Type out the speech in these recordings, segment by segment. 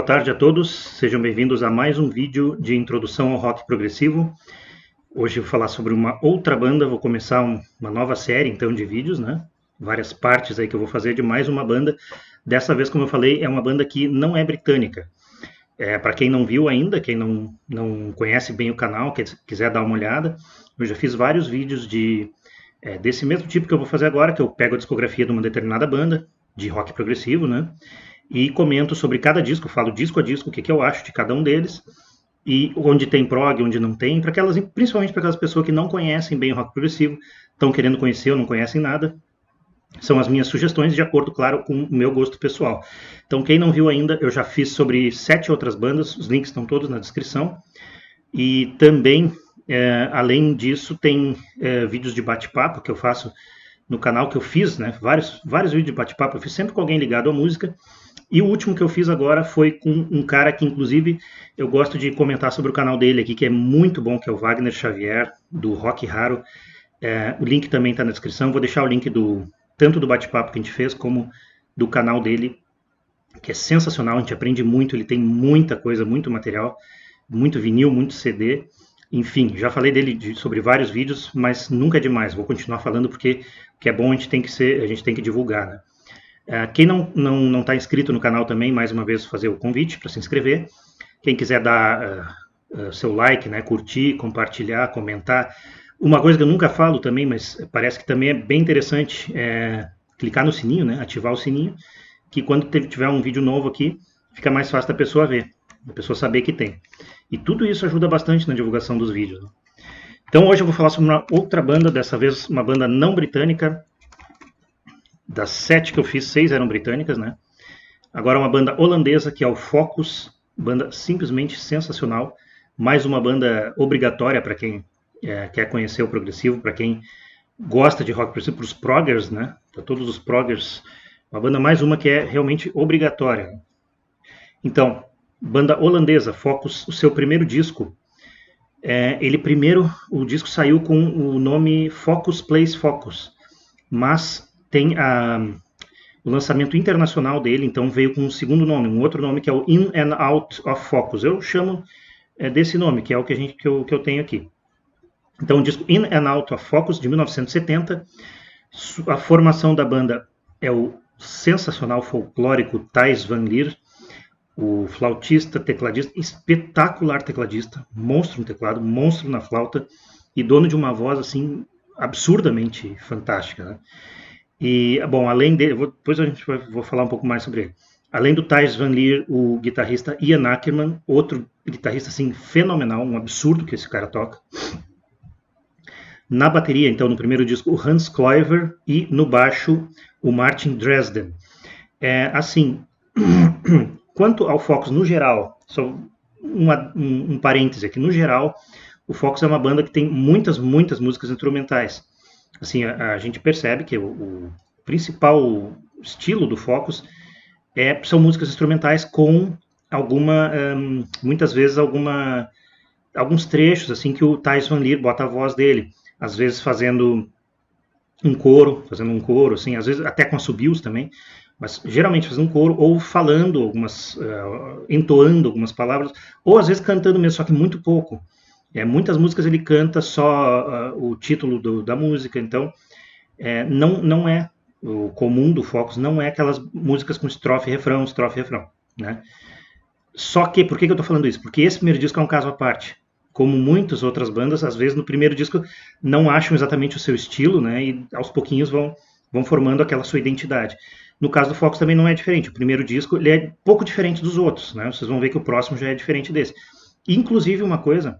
boa tarde a todos, sejam bem-vindos a mais um vídeo de introdução ao rock progressivo. Hoje eu vou falar sobre uma outra banda, vou começar uma nova série então de vídeos, né? Várias partes aí que eu vou fazer de mais uma banda. Dessa vez, como eu falei, é uma banda que não é britânica. Para quem não viu ainda, quem não conhece bem o canal, quiser dar uma olhada, eu já fiz vários vídeos desse mesmo tipo que eu vou fazer agora, que eu pego a discografia de uma determinada banda, de rock progressivo, né? E comento sobre cada disco, falo disco a disco, o que eu acho de cada um deles, e onde tem prog, onde não tem, principalmente para aquelas pessoas que não conhecem bem o rock progressivo, estão querendo conhecer ou não conhecem nada. São as minhas sugestões, de acordo, claro, com o meu gosto pessoal. Então, quem não viu ainda, eu já fiz sobre 7 outras bandas, os links estão todos na descrição. E também, além disso, tem vídeos de bate-papo que eu faço no canal, que eu fiz, né? Vários vídeos de bate-papo, eu fiz sempre com alguém ligado à música. E o último que eu fiz agora foi com um cara que, inclusive, eu gosto de comentar sobre o canal dele aqui, que é muito bom, que é o Wagner Xavier, do Rock Raro. O link também está na descrição. Vou deixar o link tanto do bate-papo que a gente fez, como do canal dele, que é sensacional, a gente aprende muito, ele tem muita coisa, muito material, muito vinil, muito CD. Enfim, já falei dele sobre vários vídeos, mas nunca é demais. Vou continuar falando porque o que é bom a gente tem que divulgar, né? Quem não está inscrito no canal também, mais uma vez, fazer o convite para se inscrever. Quem quiser dar seu like, né, curtir, compartilhar, comentar. Uma coisa que eu nunca falo também, mas parece que também é bem interessante, é clicar no sininho, né, ativar o sininho, que quando tiver um vídeo novo aqui, fica mais fácil da pessoa ver, da pessoa saber que tem. E tudo isso ajuda bastante na divulgação dos vídeos, né? Então hoje eu vou falar sobre uma outra banda, dessa vez uma banda não britânica. Das 7 que eu fiz, 6 eram britânicas, né? Agora uma banda holandesa, que é o Focus, banda simplesmente sensacional. Mais uma banda obrigatória para quem quer conhecer o progressivo, para quem gosta de rock progressivo, para os proggers, né? Para todos os proggers, uma banda mais uma que é realmente obrigatória. Então, banda holandesa, Focus, o seu primeiro disco, o disco saiu com o nome Focus Plays Focus, mas tem o lançamento internacional dele, então veio com um segundo nome, um outro nome que é o In and Out of Focus. Eu chamo desse nome, que é o que eu tenho aqui. Então o disco In and Out of Focus, de 1970, a formação da banda é o sensacional folclórico Thijs van Lier, o flautista, tecladista, espetacular tecladista, monstro no teclado, monstro na flauta, e dono de uma voz assim absurdamente fantástica, né? E, bom, além dele, depois vou falar um pouco mais sobre ele. Além do Thijs van Lier, o guitarrista Ian Ackerman, outro guitarrista assim fenomenal, um absurdo que esse cara toca. Na bateria, então, no primeiro disco, o Hans Kluiver, e no baixo, o Martin Dresden. Assim, quanto ao Focus no geral, só um parêntese aqui, no geral, o Focus é uma banda que tem muitas músicas instrumentais. Assim, a gente percebe que o principal estilo do Focus são músicas instrumentais com muitas vezes alguns trechos assim que o Thijs van Lier bota a voz dele, às vezes fazendo um coro, assim, às vezes até com assobios também, mas geralmente fazendo um coro ou falando entoando algumas palavras, ou às vezes cantando mesmo, só que muito pouco. Muitas músicas ele canta só o título da música, então não é o comum do Focus, não é aquelas músicas com estrofe e refrão, né? Só que, por que eu estou falando isso? Porque esse primeiro disco é um caso à parte. Como muitas outras bandas, às vezes no primeiro disco não acham exatamente o seu estilo, né? E aos pouquinhos vão formando aquela sua identidade. No caso do Focus também não é diferente. O primeiro disco ele é pouco diferente dos outros, né? Vocês vão ver que o próximo já é diferente desse. Inclusive, uma coisa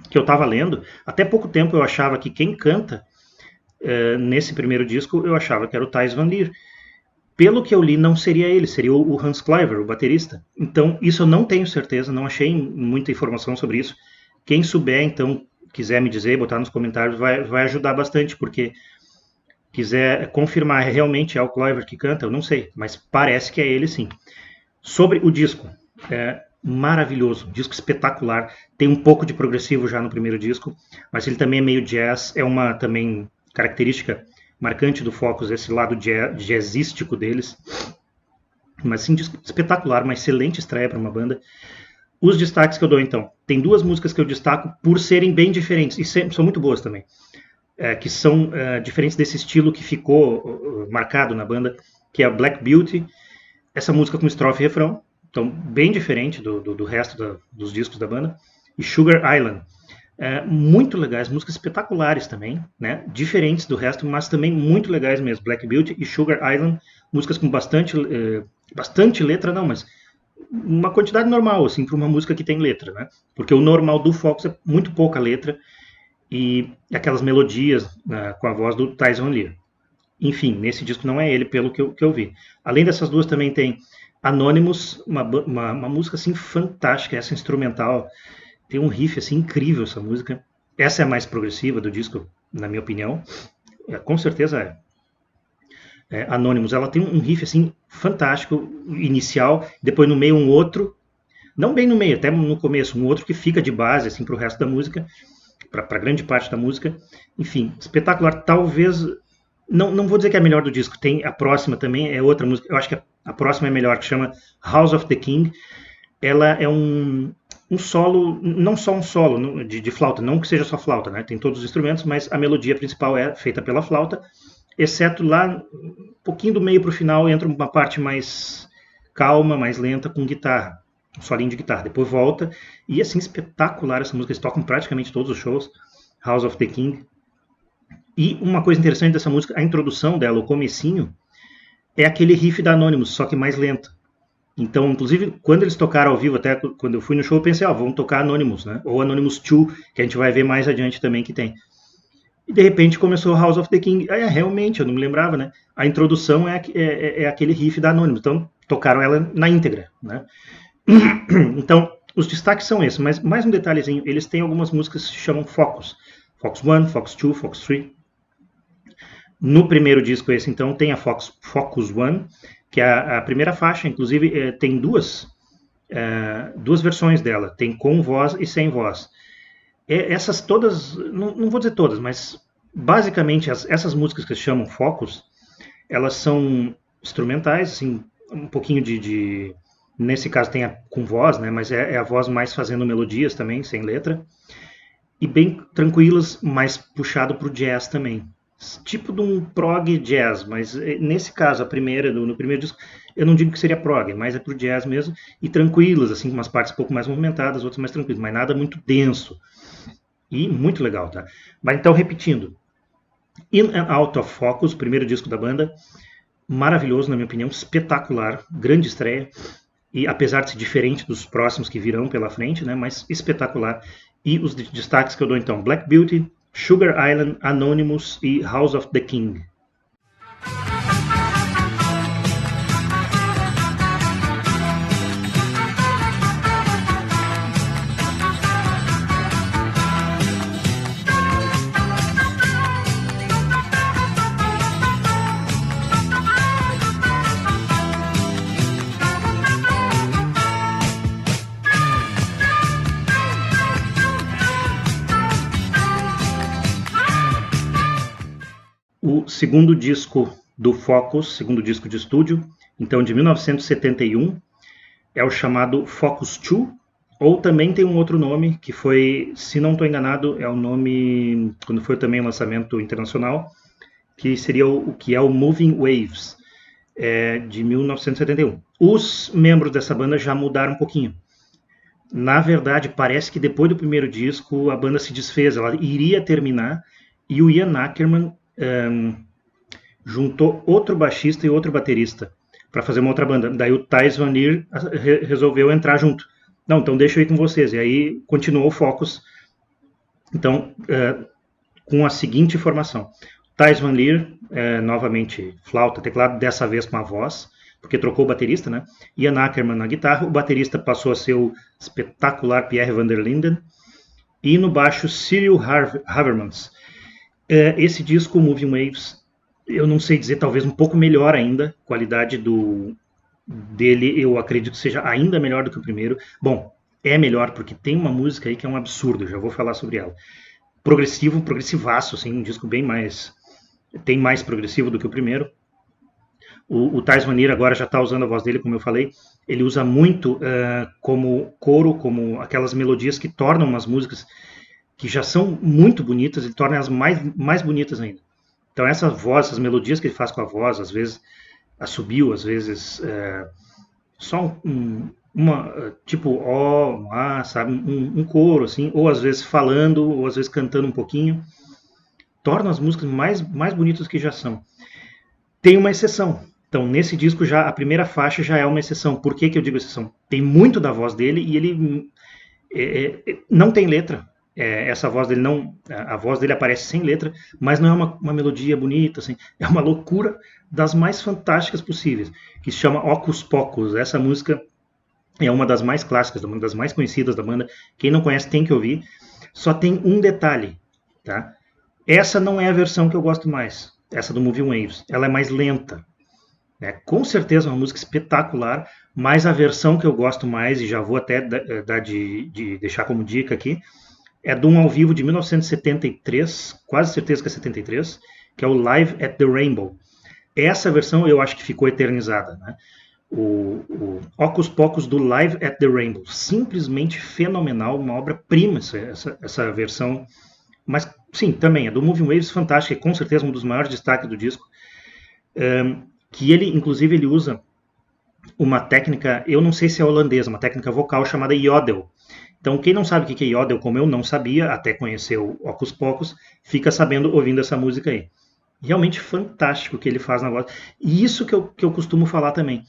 que eu estava lendo, até pouco tempo eu achava que quem canta nesse primeiro disco, eu achava que era o Thijs van Lier. Pelo que eu li, não seria ele, seria o Hans Kluiver, o baterista. Então, isso eu não tenho certeza, não achei muita informação sobre isso. Quem souber, então, quiser me dizer, botar nos comentários, vai ajudar bastante, porque quiser confirmar realmente é o Kluiver que canta, eu não sei, mas parece que é ele sim. Sobre o disco, maravilhoso, disco espetacular, tem um pouco de progressivo já no primeiro disco, mas ele também é meio jazz, é uma também característica marcante do Focus, esse lado jazzístico deles. Mas sim, espetacular, uma excelente estreia para uma banda. Os destaques que eu dou, então, tem duas músicas que eu destaco por serem bem diferentes, e são muito boas também, que são diferentes desse estilo que ficou marcado na banda, que é a Black Beauty, essa música com estrofe e refrão, então bem diferente do resto dos discos da banda, e Sugar Island. Muito legais, músicas espetaculares também, né? Diferentes do resto, mas também muito legais mesmo. Black Beauty e Sugar Island, músicas com bastante letra, não, mas uma quantidade normal, assim, para uma música que tem letra, né? Porque o normal do Focus é muito pouca letra e aquelas melodias com a voz do Tyson Lee. Enfim, nesse disco não é ele, pelo que eu vi. Além dessas duas, também tem Anonymous, uma música assim fantástica, essa instrumental. Tem um riff assim incrível essa música. Essa é a mais progressiva do disco, na minha opinião. Com certeza é. Anonymous, ela tem um riff assim fantástico, inicial, depois no meio um outro, não bem no meio, até no começo, um outro que fica de base assim para o resto da música, para grande parte da música. Enfim, espetacular. Talvez, não vou dizer que é a melhor do disco, tem a próxima também, é outra música, eu acho que a próxima é melhor, que chama House of the King. Ela é um solo, não só um solo de flauta, não que seja só flauta, né? Tem todos os instrumentos, mas a melodia principal é feita pela flauta, exceto lá, um pouquinho do meio para o final, entra uma parte mais calma, mais lenta, com guitarra, um solinho de guitarra. Depois volta, e assim, espetacular essa música, eles tocam praticamente todos os shows, House of the King. E uma coisa interessante dessa música, a introdução dela, o comecinho, é aquele riff da Anonymous, só que mais lento. Então, inclusive, quando eles tocaram ao vivo, até quando eu fui no show, eu pensei, vamos tocar Anonymous, né? Ou Anonymous 2, que a gente vai ver mais adiante também que tem. E de repente começou House of the King. Realmente, eu não me lembrava, né? A introdução é aquele riff da Anonymous. Então, tocaram ela na íntegra, né? Então, os destaques são esses, mas mais um detalhezinho, eles têm algumas músicas que se chamam Focus. Focus 1, Focus 2, Focus 3. No primeiro disco esse, então, tem a Focus 1, que é a primeira faixa, inclusive tem duas versões dela, tem com voz e sem voz. Essas todas, não vou dizer todas, mas basicamente essas músicas que se chamam Focus, elas são instrumentais, assim, um pouquinho nesse caso tem com voz, né, mas é a voz mais fazendo melodias também, sem letra, e bem tranquilas, mais puxado para o jazz também. Tipo de um prog jazz, mas nesse caso, no primeiro disco, eu não digo que seria prog, mas é pro jazz mesmo, e tranquilas, assim, com umas partes um pouco mais movimentadas, outras mais tranquilas, mas nada muito denso. E muito legal, tá? Mas então, repetindo, In and Out of Focus, primeiro disco da banda, maravilhoso, na minha opinião, espetacular, grande estreia, e apesar de ser diferente dos próximos que virão pela frente, né, mas espetacular. E os destaques que eu dou então, Black Beauty, Sugar Island, Anonymous e House of the King. O segundo disco do Focus, segundo disco de estúdio, então de 1971, é o chamado Focus 2, ou também tem um outro nome, que foi, se não estou enganado, é o nome, quando foi também o lançamento internacional, que seria o que é o Moving Waves, de 1971. Os membros dessa banda já mudaram um pouquinho. Na verdade, parece que depois do primeiro disco, a banda se desfez, ela iria terminar, e o Ian Ackerman juntou outro baixista e outro baterista para fazer uma outra banda. Daí o Thijs van Lier resolveu entrar junto. Não, então deixa eu ir com vocês. E aí continuou o Focus. Então, com a seguinte formação. Thijs van Lier, novamente flauta, teclado, dessa vez com a voz, porque trocou o baterista, né? Ian Ackerman na guitarra, o baterista passou a ser o espetacular Pierre van der Linden, e no baixo Cyril Havermans. Esse disco, Moving Waves, eu não sei dizer, talvez um pouco melhor ainda, a qualidade dele eu acredito que seja ainda melhor do que o primeiro. Bom, é melhor porque tem uma música aí que é um absurdo, já vou falar sobre ela. Progressivaço, assim, um disco bem mais, tem mais progressivo do que o primeiro. O Thais Van Lier agora já está usando a voz dele, como eu falei. Ele usa muito como coro, como aquelas melodias que tornam as músicas que já são muito bonitas, ele torna elas mais bonitas ainda. Então essa voz, essas melodias que ele faz com a voz, às vezes assobio, às vezes só tipo ó, sabe, um coro assim, ou às vezes falando, ou às vezes cantando um pouquinho, torna as músicas mais bonitas que já são. Tem uma exceção. Então, nesse disco, já a primeira faixa já é uma exceção. Por que eu digo exceção? Tem muito da voz dele e ele não tem letra. Essa voz dele não, a voz dele aparece sem letra, mas não é uma melodia bonita, assim, é uma loucura das mais fantásticas possíveis, que se chama Hocus Pocus. Essa música é uma das mais clássicas, uma das mais conhecidas da banda. Quem não conhece tem que ouvir. Só tem um detalhe, tá? Essa não é a versão que eu gosto mais, essa do Moving Waves. Ela é mais lenta. Com certeza é uma música espetacular, mas a versão que eu gosto mais, e já vou até dar de deixar como dica aqui, é de um ao vivo de 1973, quase certeza que é 73, que é o Live at the Rainbow. Essa versão eu acho que ficou eternizada, né? O Hocus Pocus do Live at the Rainbow, simplesmente fenomenal, uma obra-prima essa versão, mas sim, também é do Moving Waves, fantástica, é com certeza um dos maiores destaques do disco, que ele, inclusive, ele usa uma técnica, eu não sei se é holandesa, uma técnica vocal chamada yodel. Então, quem não sabe o que é yodel, como eu não sabia, até conhecer o Hocus Pocus, fica sabendo ouvindo essa música aí. Realmente fantástico o que ele faz na voz. E isso que eu costumo falar também.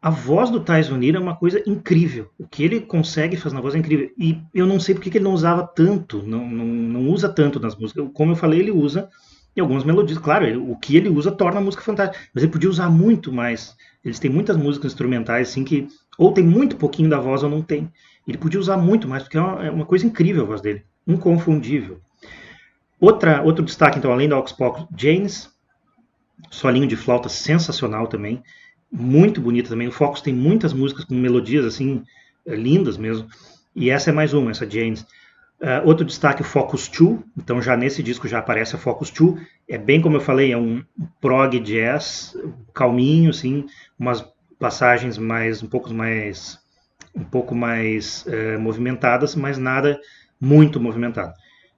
A voz do Thais Van Lier é uma coisa incrível. O que ele consegue fazer na voz é incrível. E eu não sei porque que ele não usava tanto, não usa tanto nas músicas. Como eu falei, ele usa em algumas melodias. Claro, o que ele usa torna a música fantástica. Mas ele podia usar muito mais. Eles têm muitas músicas instrumentais assim que ou tem muito pouquinho da voz ou não tem. Ele podia usar muito mais, porque é uma coisa incrível a voz dele. Inconfundível. Outro destaque, então, além do Hocus Pocus, James, solinho de flauta sensacional também. Muito bonita também. O Focus tem muitas músicas com melodias assim lindas mesmo. E essa é mais uma, essa James. Outro destaque, o Focus 2. Então já nesse disco já aparece a Focus 2. É bem como eu falei, é um prog jazz, calminho, assim, umas passagens um pouco mais movimentadas, mas nada muito movimentado.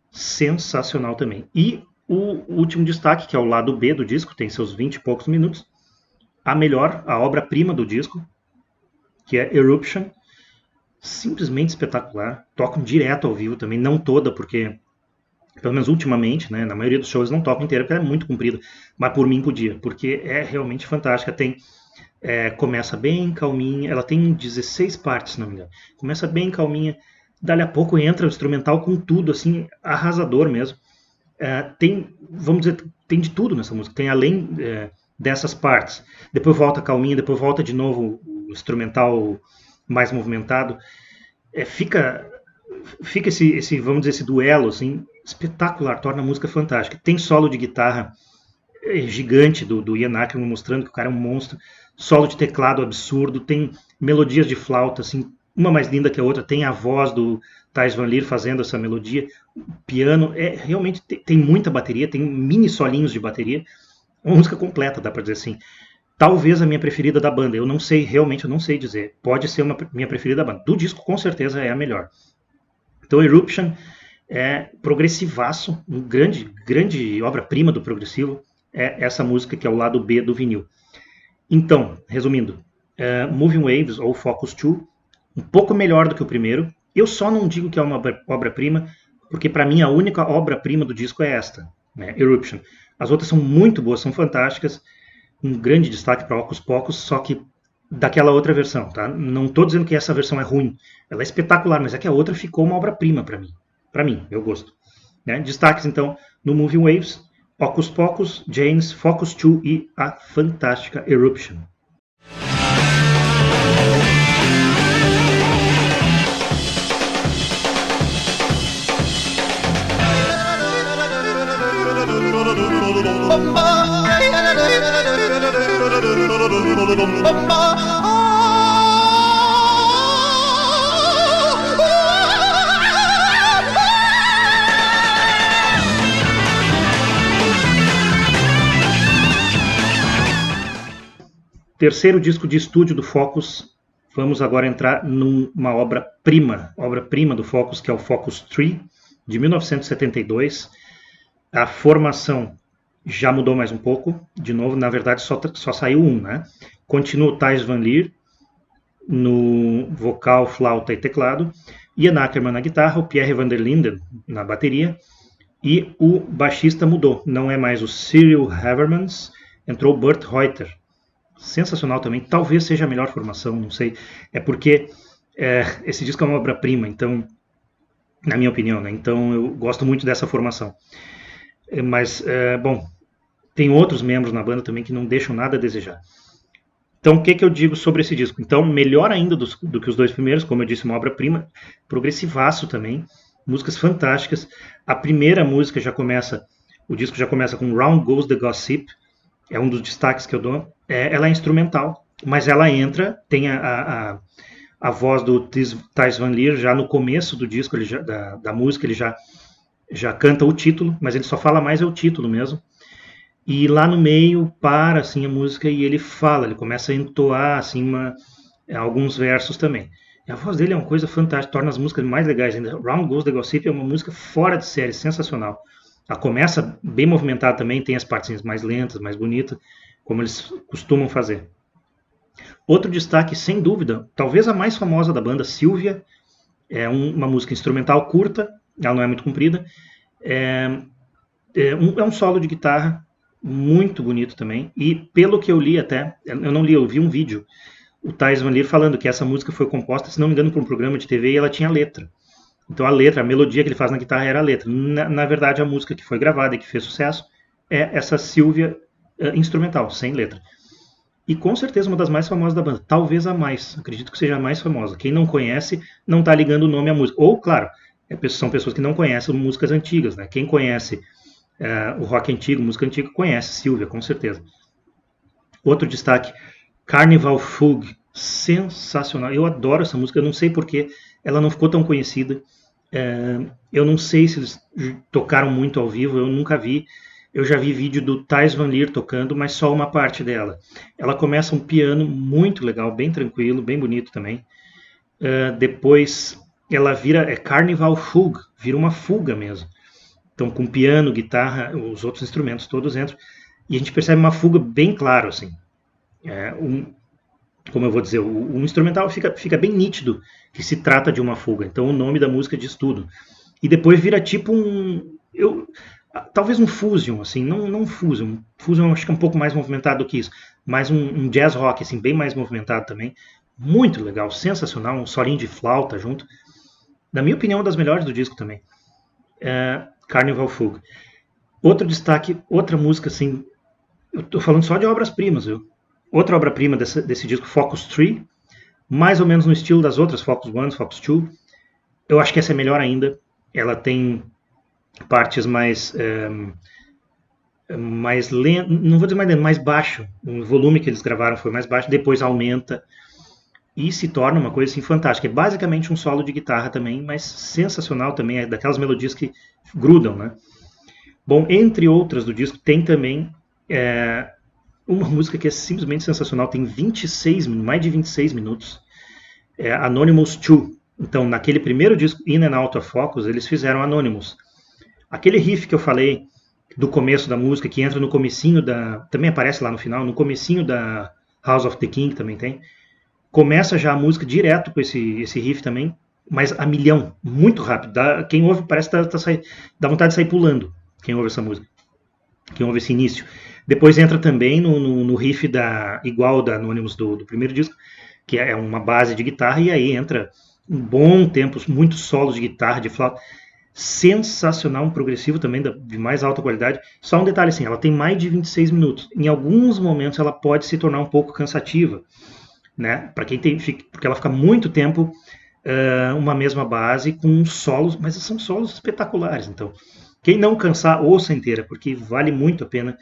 Sensacional também. E o último destaque, que é o lado B do disco, tem seus 20 e poucos minutos. A obra-prima do disco, que é Eruption. Simplesmente espetacular. Tocam direto ao vivo também, não toda, porque, pelo menos ultimamente, né, na maioria dos shows não tocam inteira, porque é muito comprida. Mas por mim podia, porque é realmente fantástica. Começa bem calminha, ela tem 16 partes, se não me engano. Começa bem calminha, dali a pouco entra o instrumental com tudo, assim, arrasador mesmo. Vamos dizer, tem de tudo nessa música. Tem além dessas partes. Depois volta calminha, depois volta de novo o instrumental mais movimentado. Fica esse, vamos dizer, esse duelo, assim, espetacular, torna a música fantástica. Tem solo de guitarra gigante do Ian Ackerman, mostrando que o cara é um monstro. Solo de teclado absurdo, tem melodias de flauta, assim, uma mais linda que a outra, tem a voz do Thais Van Lier fazendo essa melodia, piano, realmente tem muita bateria, tem mini solinhos de bateria, uma música completa, dá pra dizer assim. Talvez a minha preferida da banda, eu não sei, realmente eu não sei dizer, pode ser minha preferida da banda, do disco com certeza é a melhor. Então Eruption é progressivaço, um grande obra-prima do progressivo, é essa música que é o lado B do vinil. Então, resumindo, Moving Waves ou Focus 2, um pouco melhor do que o primeiro. Eu só não digo que é uma obra-prima, porque para mim a única obra-prima do disco é esta, né, Eruption. As outras são muito boas, são fantásticas, um grande destaque para Hocus Pocus, só que daquela outra versão, tá? Não estou dizendo que essa versão é ruim, ela é espetacular, mas é que a outra ficou uma obra-prima para mim. Para mim, eu gosto. Né? Destaques então no Moving Waves, Hocus Pocus, James, Focus 2 e a fantástica Eruption. terceiro disco de estúdio do Focus. Vamos agora entrar numa obra-prima do Focus, que é o Focus 3, de 1972. A formação já mudou mais um pouco. De novo, na verdade, só saiu um, né? Continua o Thijs van Lier no vocal, flauta e teclado, Ian Ackerman na guitarra, o Pierre van der Linden na bateria, e o baixista mudou. Não é mais o Cyril Havermans, entrou o Bert Reuter. Sensacional também, talvez seja a melhor formação, não sei. É porque esse disco é uma obra-prima, então, na minha opinião, né? Então eu gosto muito dessa formação. Mas, bom, tem outros membros na banda também que não deixam nada a desejar. Então, o que eu digo sobre esse disco? Então, melhor ainda do que os dois primeiros, como eu disse, uma obra-prima, progressivaço também, músicas fantásticas. A primeira música o disco já começa com Round Goes the Gossip, é um dos destaques que eu dou. Ela é instrumental, mas ela entra, tem a voz do Thijs van Lier já no começo do disco, da música, ele já canta o título, mas ele só fala mais o título mesmo. E lá no meio para assim a música e ele começa a entoar assim alguns versos também. E a voz dele é uma coisa fantástica, torna as músicas mais legais ainda. Round Goes the Gossip é uma música fora de série, sensacional. Ela começa bem movimentada também, tem as partes mais lentas, mais bonitas, como eles costumam fazer. Outro destaque, sem dúvida, talvez a mais famosa da banda, Sylvia, é uma música instrumental curta, ela não é muito comprida, é um solo de guitarra muito bonito também, e pelo que eu li até, eu não li, eu vi um vídeo, o Thijs van Lier falando que essa música foi composta, se não me engano, por um programa de TV e ela tinha letra. Então a melodia que ele faz na guitarra era a letra. Na verdade, a música que foi gravada e que fez sucesso é essa Sylvia instrumental, sem letra. E com certeza uma das mais famosas da banda, talvez a mais, acredito que seja a mais famosa. Quem não conhece não está ligando o nome à música. Ou, claro, são pessoas que não conhecem músicas antigas, né? Quem conhece o rock antigo, música antiga, conhece Sylvia, com certeza. Outro destaque, Carnival Fugue, sensacional. Eu adoro essa música, eu não sei porque ela não ficou tão conhecida. Eu não sei se eles tocaram muito ao vivo, eu nunca vi. Eu já vi vídeo do Thijs van Lier tocando, mas só uma parte dela. Ela começa um piano muito legal, bem tranquilo, bem bonito também. Depois ela vira Carnival Fugue, vira uma fuga mesmo. Então, com piano, guitarra, os outros instrumentos todos entram. E a gente percebe uma fuga bem claro, assim. Como eu vou dizer, o instrumental fica bem nítido que se trata de uma fuga. Então, o nome da música diz tudo. E depois vira tipo talvez um fusion, assim. Não um fusion. Fusion eu acho que é um pouco mais movimentado do que isso. Mas um jazz rock, assim, bem mais movimentado também. Muito legal, sensacional. Um solinho de flauta junto. Na minha opinião, uma das melhores do disco também. Carnival Fugue. Outro destaque, outra música, assim, eu tô falando só de obras-primas, viu? Outra obra-prima desse disco, Focus 3, mais ou menos no estilo das outras, Focus 1, Focus 2. Eu acho que essa é melhor ainda. Ela tem partes mais lentas, não vou dizer mais lento, mais baixo. O volume que eles gravaram foi mais baixo, depois aumenta e se torna uma coisa assim fantástica. É basicamente um solo de guitarra também, mas sensacional também, é daquelas melodias que grudam, né? Bom, entre outras do disco, tem também uma música que é simplesmente sensacional, tem mais de 26 minutos, Anonymous 2. Então, naquele primeiro disco, In and Out of Focus, eles fizeram Anonymous. Aquele riff que eu falei do começo da música, que entra no comecinho também aparece lá no final, no comecinho da House of the King também tem, começa já a música direto com esse riff também, mas a milhão, muito rápido. Quem ouve parece que dá vontade de sair pulando, quem ouve essa música, quem ouve esse início. Depois entra também no riff igual da Anonymous do primeiro disco, que é uma base de guitarra, e aí entra um bom tempo, muitos solos de guitarra, de flauta. Sensacional, um progressivo também de mais alta qualidade. Só um detalhe assim, ela tem mais de 26 minutos. Em alguns momentos ela pode se tornar um pouco cansativa, né? Para quem porque ela fica muito tempo uma mesma base com solos, mas são solos espetaculares. Então, quem não cansar, ouça inteira, porque vale muito a pena.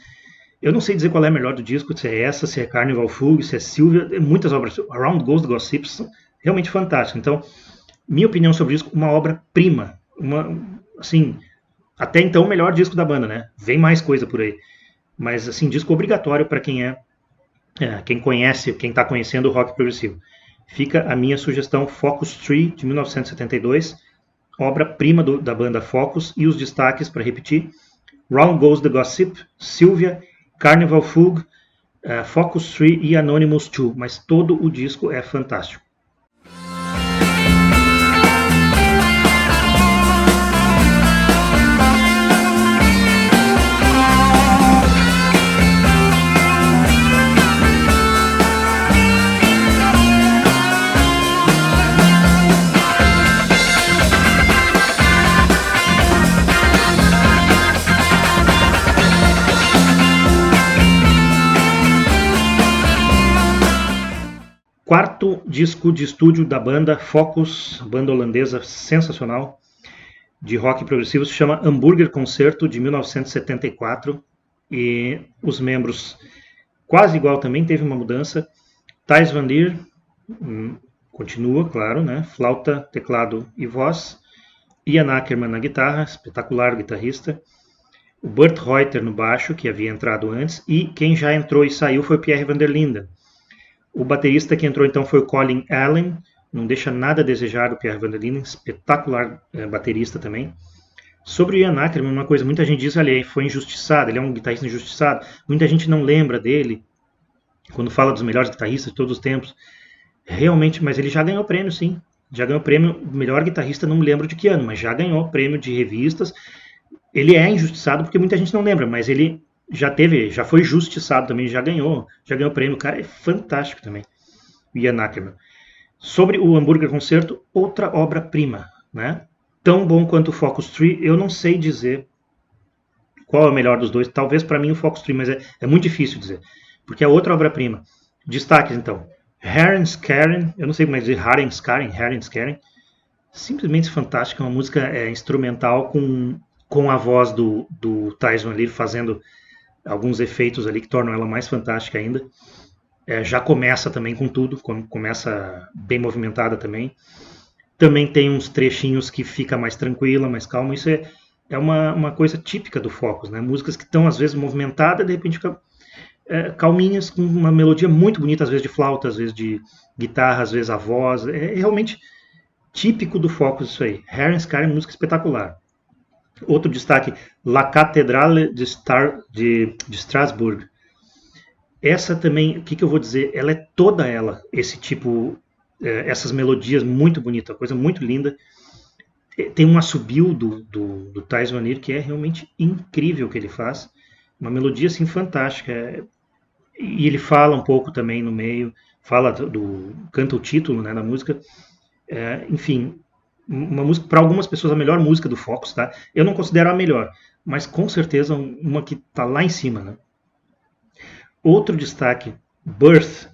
Eu não sei dizer qual é a melhor do disco, se é essa, se é Carnival Fugue, se é Sylvia, muitas obras, Around Goes the Gossip, são realmente fantásticas. Então, minha opinião sobre o disco, uma obra-prima, assim, até então o melhor disco da banda, né? Vem mais coisa por aí. Mas, assim, disco obrigatório para quem é quem conhece, quem está conhecendo o rock progressivo. Fica a minha sugestão Focus Tree, de 1972, obra-prima da banda Focus, e os destaques, para repetir: Round Goes the Gossip, Sylvia, Carnival Fugue, Focus Tree e Anonymous 2, mas todo o disco é fantástico. Quarto disco de estúdio da banda Focus, banda holandesa sensacional de rock progressivo, se chama Hamburger Concerto, de 1974, e os membros quase igual também, teve uma mudança. Thijs van Lier continua, claro, né? Flauta, teclado e voz. Ian Ackerman na guitarra, espetacular guitarrista. O Bert Reuter no baixo, que havia entrado antes, e quem já entrou e saiu foi o Pierre van der Linden. O baterista que entrou então foi o Colin Allen, não deixa nada a desejar o Pierre van der Linden, espetacular baterista também. Sobre o Ian Ackerman, uma coisa, muita gente diz, ele foi injustiçado, ele é um guitarrista injustiçado, muita gente não lembra dele, quando fala dos melhores guitarristas de todos os tempos, realmente, mas ele já ganhou prêmio, sim, já ganhou prêmio, melhor guitarrista, não me lembro de que ano, mas já ganhou prêmio de revistas. Ele é injustiçado porque muita gente não lembra, mas ele já foi justiçado também, já ganhou prêmio. O cara é fantástico também, o Ian Ackerman. Sobre o Hamburger Concerto, outra obra-prima, né? Tão bom quanto o Focus Tree, eu não sei dizer qual é o melhor dos dois. Talvez para mim o Focus Tree, mas é muito difícil dizer, porque é outra obra-prima. Destaques então: Herrenskaren, eu não sei como é dizer, Herrenskaren, simplesmente fantástica, uma música instrumental com a voz do Thijs van Lier fazendo alguns efeitos ali que tornam ela mais fantástica ainda. Já começa também com tudo, começa bem movimentada também. Também tem uns trechinhos que fica mais tranquila, mais calma. Isso é uma coisa típica do Focus, né? Músicas que estão às vezes movimentadas, de repente ficam calminhas, com uma melodia muito bonita, às vezes de flauta, às vezes de guitarra, às vezes a voz. É realmente típico do Focus isso aí. Herrenskaren, música espetacular. Outro destaque, La Cathédrale de Strasbourg. Essa também, o que eu vou dizer? Ela é toda ela, esse tipo, essas melodias muito bonitas, coisa muito linda. Tem um assobio do Thijs van Lier que é realmente incrível o que ele faz. Uma melodia assim fantástica. E ele fala um pouco também no meio, canta o título, né, da música. Enfim, uma música, para algumas pessoas, a melhor música do Focus, tá? Eu não considero a melhor, mas com certeza uma que está lá em cima, né? Outro destaque, Birth,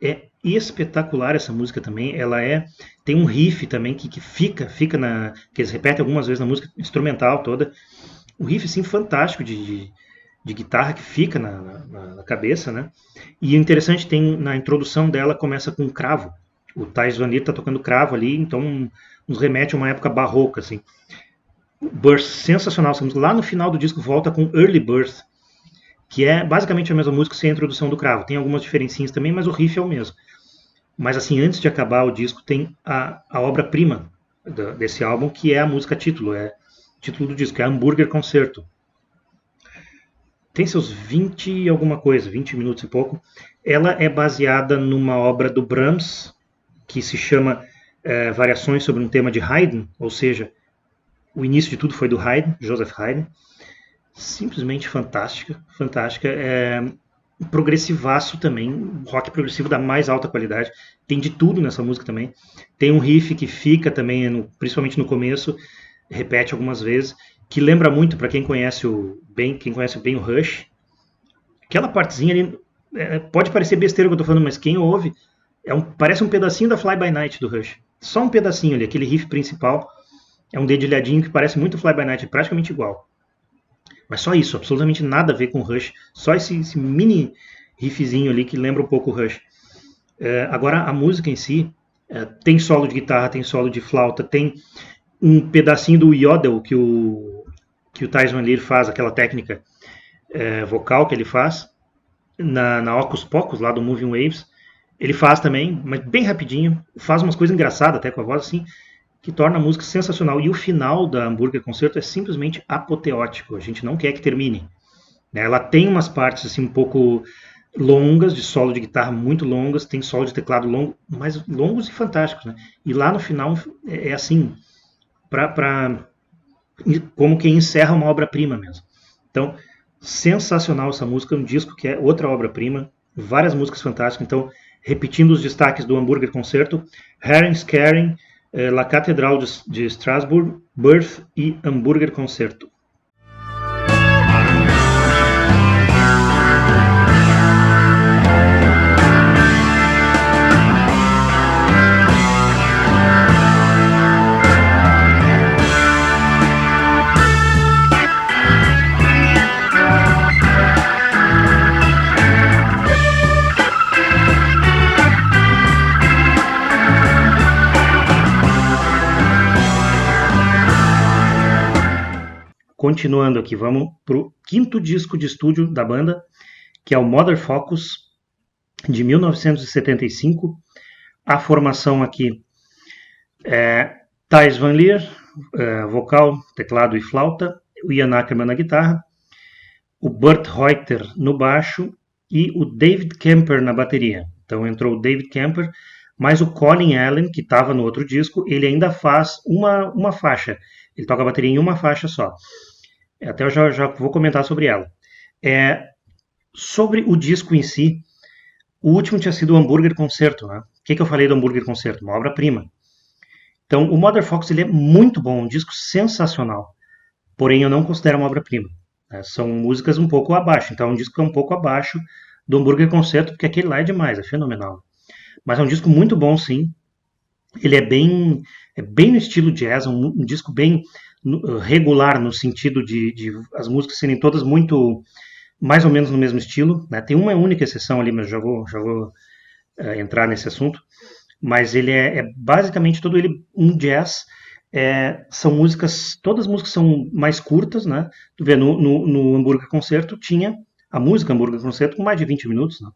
é espetacular essa música também. Ela tem um riff também que fica que eles repetem algumas vezes na música instrumental toda. Um riff assim fantástico de guitarra que fica na cabeça, né? E o interessante, na introdução dela começa com um cravo. O Thijs van Lier está tocando cravo ali, então nos remete a uma época barroca, assim. Birth, sensacional essa música. Lá no final do disco volta com Early Birth, que é basicamente a mesma música sem a introdução do cravo. Tem algumas diferencinhas também, mas o riff é o mesmo. Mas assim, antes de acabar o disco, tem a obra-prima desse álbum, que é a música título, o título do disco, é Hamburger Concerto. Tem seus 20 e alguma coisa, 20 minutos e pouco. Ela é baseada numa obra do Brahms, que se chama Variações sobre um tema de Haydn, ou seja, o início de tudo foi do Haydn, Joseph Haydn. Simplesmente fantástica. Progressivaço também, rock progressivo da mais alta qualidade. Tem de tudo nessa música também. Tem um riff que fica também, principalmente no começo, repete algumas vezes, que lembra muito, para quem conhece bem o Rush. Aquela partezinha ali, pode parecer besteira o que eu estou falando, mas quem ouve, parece um pedacinho da Fly By Night do Rush. Só um pedacinho ali, aquele riff principal, é um dedilhadinho que parece muito Fly By Night, é praticamente igual. Mas só isso, absolutamente nada a ver com o Rush, só esse mini riffzinho ali que lembra um pouco o Rush. Agora, a música em si, tem solo de guitarra, tem solo de flauta, tem um pedacinho do yodel que o Thijs van Lier faz, aquela técnica vocal que ele faz. na Hocus Pocus, lá do Moving Waves, ele faz também, mas bem rapidinho, faz umas coisas engraçadas até com a voz assim, que torna a música sensacional. E o final da Hambúrguer Concerto é simplesmente apoteótico, a gente não quer que termine. Ela tem umas partes assim um pouco longas, de solo de guitarra muito longas, tem solo de teclado longo, mas longos e fantásticos, né? E lá no final é assim, como quem encerra uma obra-prima mesmo. Então, sensacional essa música, um disco que é outra obra-prima, várias músicas fantásticas. Então, repetindo os destaques do Hambúrguer Concerto, Hearing Scaring, La Catedral de Strasbourg, Birth e Hambúrguer Concerto. Continuando aqui, vamos para o quinto disco de estúdio da banda, que é o Mother Focus, de 1975. A formação aqui é Thijs van Lier, vocal, teclado e flauta, o Ian Ackerman na guitarra, o Bert Reuter no baixo e o David Kemper na bateria. Então entrou o David Kemper, mas o Colin Allen, que estava no outro disco, ele ainda faz uma faixa. Ele toca a bateria em uma faixa só. Até eu já vou comentar sobre ela. Sobre o disco em si, o último tinha sido o Hambúrguer Concerto. Né? O que eu falei do Hambúrguer Concerto? Uma obra-prima. Então, o Mother Focus ele é muito bom, um disco sensacional. Porém, eu não considero uma obra-prima. Né? São músicas um pouco abaixo. Então, é um disco que é um pouco abaixo do Hambúrguer Concerto, porque aquele lá é demais, é fenomenal. Mas é um disco muito bom, sim. Ele é bem no estilo jazz, um disco bem regular no sentido de as músicas serem todas muito mais ou menos no mesmo estilo, né? Tem uma única exceção ali, mas já vou entrar nesse assunto. Mas ele é basicamente todo ele um jazz. São músicas, todas as músicas são mais curtas, né? Tu vê no Hambúrguer Concerto tinha a música Hambúrguer Concerto com mais de 20 minutos, né?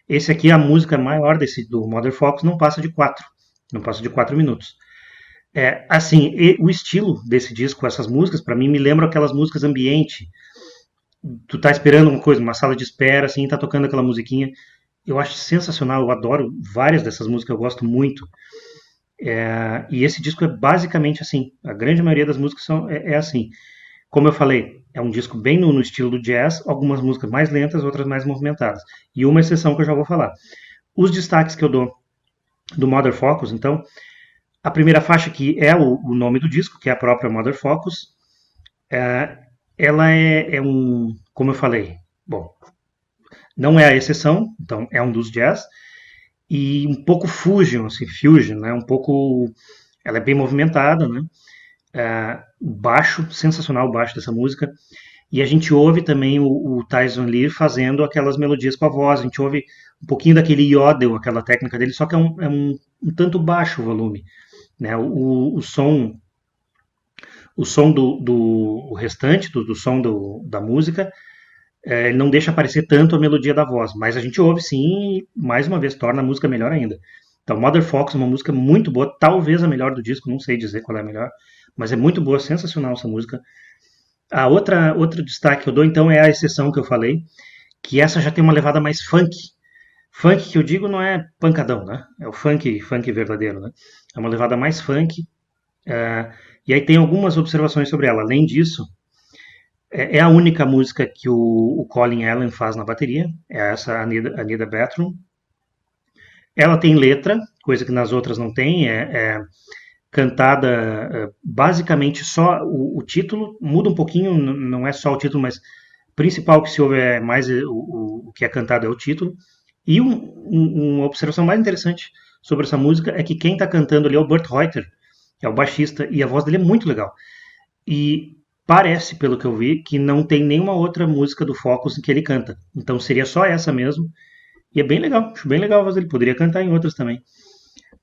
Esse aqui, a música maior do Mother Focus não passa de 4 minutos. Assim, o estilo desse disco, essas músicas, para mim me lembram aquelas músicas ambiente. Tu tá esperando uma coisa, uma sala de espera, assim, tá tocando aquela musiquinha. Eu acho sensacional, eu adoro várias dessas músicas, eu gosto muito. E esse disco é basicamente assim, a grande maioria das músicas é assim. Como eu falei, é um disco bem no estilo do jazz, algumas músicas mais lentas, outras mais movimentadas. E uma exceção que eu já vou falar. Os destaques que eu dou do Mother Focus, então, a primeira faixa que é o nome do disco, que é a própria Mother Focus, ela é como eu falei, bom, não é a exceção, então é um dos jazz, e um pouco fusion, né, um pouco, ela é bem movimentada, né, baixo, sensacional o baixo dessa música, e a gente ouve também o Thijs van Lier fazendo aquelas melodias com a voz, a gente ouve um pouquinho daquele yodel, aquela técnica dele, só que é um tanto baixo o volume. Né? O som do restante, do som da música, ele não deixa aparecer tanto a melodia da voz, mas a gente ouve sim e, mais uma vez, torna a música melhor ainda. Então, Mother Focus é uma música muito boa, talvez a melhor do disco, não sei dizer qual é a melhor, mas é muito boa, sensacional essa música. A outro destaque que eu dou, então, é a exceção que eu falei, que essa já tem uma levada mais funk. Funk que eu digo não é pancadão, né? É o funk verdadeiro, né? É uma levada mais funk. E aí tem algumas observações sobre ela. Além disso, é a única música que o Colin Allen faz na bateria. É essa, Anita Bathroom. Ela tem letra, coisa que nas outras não tem. É cantada basicamente só o título. Muda um pouquinho, não é só o título, mas o principal que se ouve é mais o que é cantado é o título. E uma observação mais interessante sobre essa música é que quem está cantando ali é o Bert Reuter, que é o baixista, e a voz dele é muito legal. E parece, pelo que eu vi, que não tem nenhuma outra música do Focus em que ele canta. Então seria só essa mesmo. E é bem legal, acho bem legal a voz dele. Poderia cantar em outras também.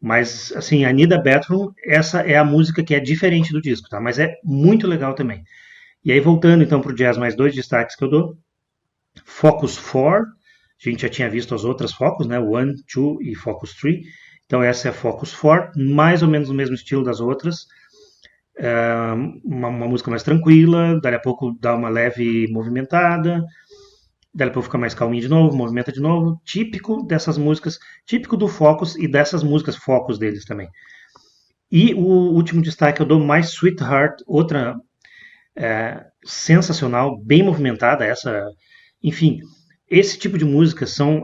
Mas, assim, a Anita Bathroom, essa é a música que é diferente do disco, tá? Mas é muito legal também. E aí, voltando então para o jazz, mais dois destaques que eu dou. Focus 4, a gente já tinha visto as outras Focus, né? One, Two e Focus 3. Então essa é a Focus 4, mais ou menos no mesmo estilo das outras. Uma música mais tranquila, dali a pouco dá uma leve movimentada, dali a pouco fica mais calminho de novo, movimenta de novo. Típico dessas músicas, típico do Focus e dessas músicas Focus deles também. E o último destaque eu dou My Sweetheart, outra sensacional, bem movimentada, essa, enfim, esse tipo de música são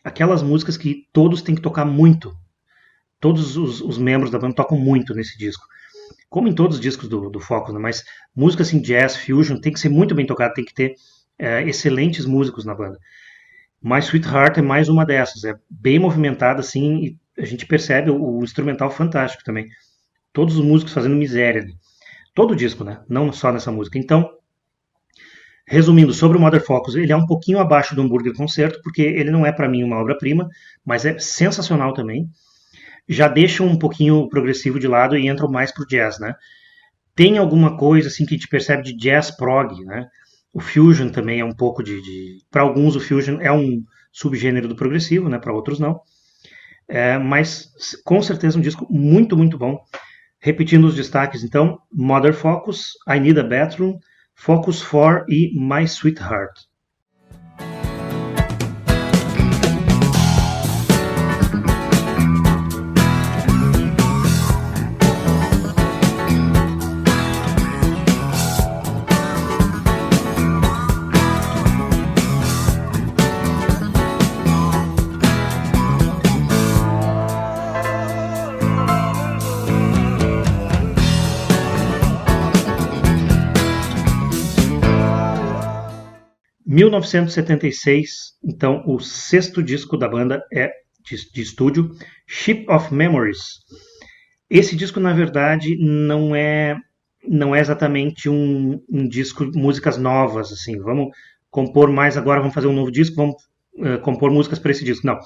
aquelas músicas que todos têm que tocar muito. Todos os membros da banda tocam muito nesse disco. Como em todos os discos do Focus, né? Mas música assim, jazz, fusion, tem que ser muito bem tocada, tem que ter excelentes músicos na banda. My Sweetheart é mais uma dessas, é bem movimentada assim, e a gente percebe o instrumental fantástico também. Todos os músicos fazendo miséria ali. Todo o disco, né? Não só nessa música. Então, resumindo, sobre o Mother Focus, ele é um pouquinho abaixo do Hambúrguer Concerto, porque ele não é para mim uma obra-prima, mas é sensacional também. Já deixa um pouquinho o progressivo de lado e entram mais pro jazz, né? Tem alguma coisa assim que a gente percebe de jazz prog, né? O fusion também é um pouco para alguns o fusion é um subgênero do progressivo, né? Para outros não. Mas com certeza um disco muito, muito bom. Repetindo os destaques, então, Mother Focus, I Need a Bathroom, Focus 4 e My Sweetheart. 1976, então o sexto disco da banda é de estúdio, Ship of Memories. Esse disco, na verdade, não é exatamente um disco músicas novas, assim, vamos compor mais agora, vamos fazer um novo disco, vamos compor músicas para esse disco. Não.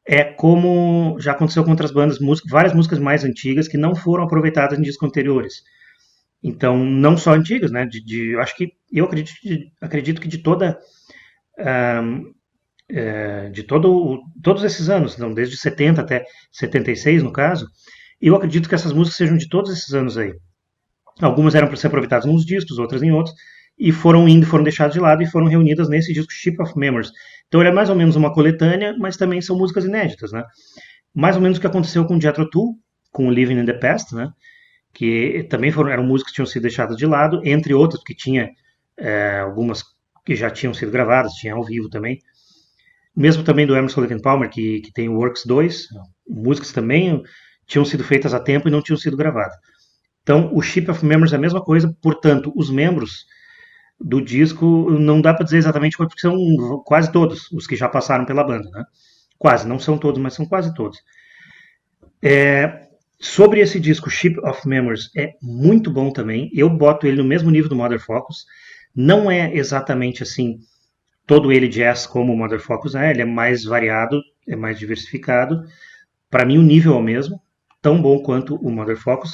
É como já aconteceu com outras bandas, várias músicas mais antigas que não foram aproveitadas em discos anteriores. Então, não só antigas, né? Eu acho que eu acredito que de toda todos esses anos, então, desde 70 até 76 no caso, eu acredito que essas músicas sejam de todos esses anos aí. Algumas eram para ser aproveitadas nos discos, outras em outros, e foram deixadas de lado e foram reunidas nesse disco Ship of Memories. Então ele é mais ou menos uma coletânea, mas também são músicas inéditas, né? Mais ou menos o que aconteceu com Jethro Tull, com Living in the Past, né? Que também eram músicas que tinham sido deixadas de lado, entre outras, porque tinha algumas que já tinham sido gravadas, tinha ao vivo também. Mesmo também do Emerson Lake and Palmer, que tem o Works 2, músicas também tinham sido feitas a tempo e não tinham sido gravadas. Então, o Ship of Memories é a mesma coisa, portanto, os membros do disco não dá para dizer exatamente porque são quase todos os que já passaram pela banda, né? Quase, não são todos, mas são quase todos. Sobre esse disco, Ship of Memories, é muito bom também. Eu boto ele no mesmo nível do Mother Focus. Não é exatamente assim, todo ele jazz como o Mother Focus é. Ele é mais variado, é mais diversificado. Para mim, o nível é o mesmo, tão bom quanto o Mother Focus,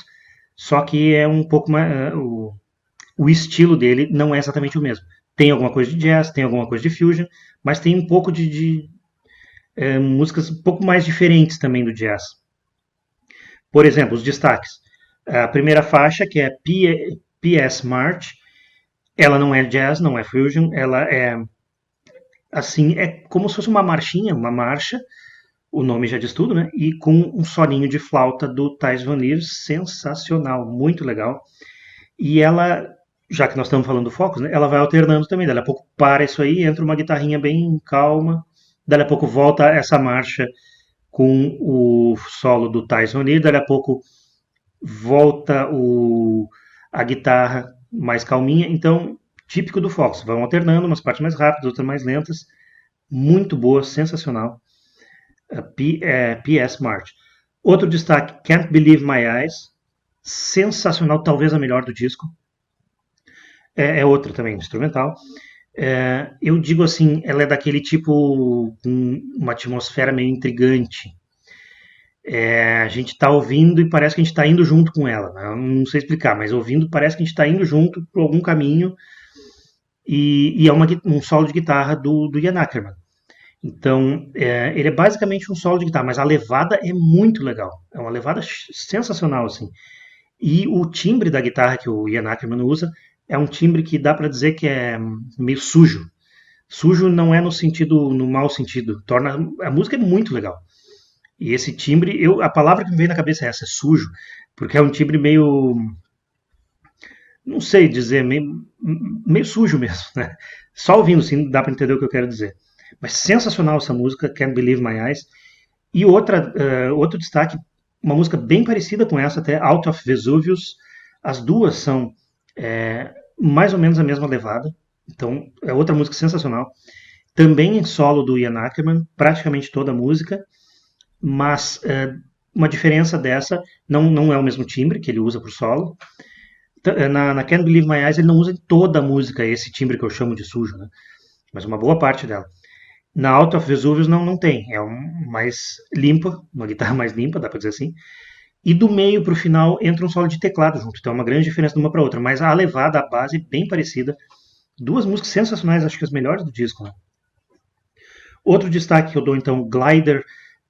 só que é um pouco mais. O estilo dele não é exatamente o mesmo. Tem alguma coisa de jazz, tem alguma coisa de fusion, mas tem um pouco de músicas um pouco mais diferentes também do jazz. Por exemplo, os destaques. A primeira faixa, que é P.S. March, ela não é jazz, não é fusion, ela é assim, é como se fosse uma marchinha, uma marcha, o nome já diz tudo, né? E com um solinho de flauta do Thijs Van Lier, sensacional, muito legal. E ela, já que nós estamos falando do Focus, né? Ela vai alternando também, dali a pouco para isso aí, entra uma guitarrinha bem calma, dali a pouco volta essa marcha com o solo do Thijs Van Lier, dali a pouco volta a guitarra mais calminha, então, típico do Focus, vão alternando, umas partes mais rápidas, outras mais lentas, muito boa, sensacional. P.S. March. Outro destaque, Can't Believe My Eyes, sensacional, talvez a melhor do disco. É outra também, instrumental. Eu digo assim, ela é daquele tipo, uma atmosfera meio intrigante. A gente está ouvindo e parece que a gente está indo junto com ela. Né? Eu não sei explicar, mas ouvindo parece que a gente está indo junto por algum caminho. E é um solo de guitarra do Ian Ackerman. Então, ele é basicamente um solo de guitarra, mas a levada é muito legal. É uma levada sensacional, assim. E o timbre da guitarra que o Ian Ackerman usa é um timbre que dá para dizer que é meio sujo. Sujo não é no mau sentido. Torna a música é muito legal. E esse timbre, a palavra que me veio na cabeça é essa, é sujo, porque é um timbre meio, não sei dizer, meio sujo mesmo, né? Só ouvindo sim dá para entender o que eu quero dizer. Mas sensacional essa música, Can't Believe My Eyes. E outro destaque, uma música bem parecida com essa, até Out of Vesuvius. As duas são mais ou menos a mesma levada. Então, é outra música sensacional. Também em solo do Ian Ackerman, praticamente toda a música. Mas uma diferença dessa, não é o mesmo timbre que ele usa para o solo. Na Can't Believe My Eyes ele não usa em toda a música esse timbre que eu chamo de sujo, né? Mas uma boa parte dela. Na Out of Vesuvius não tem, é mais limpa, uma guitarra mais limpa, dá para dizer assim. E do meio para o final entra um solo de teclado junto, então é uma grande diferença de uma para outra. Mas a levada, a base é bem parecida. Duas músicas sensacionais, acho que as melhores do disco, né? Outro destaque que eu dou então, Glider.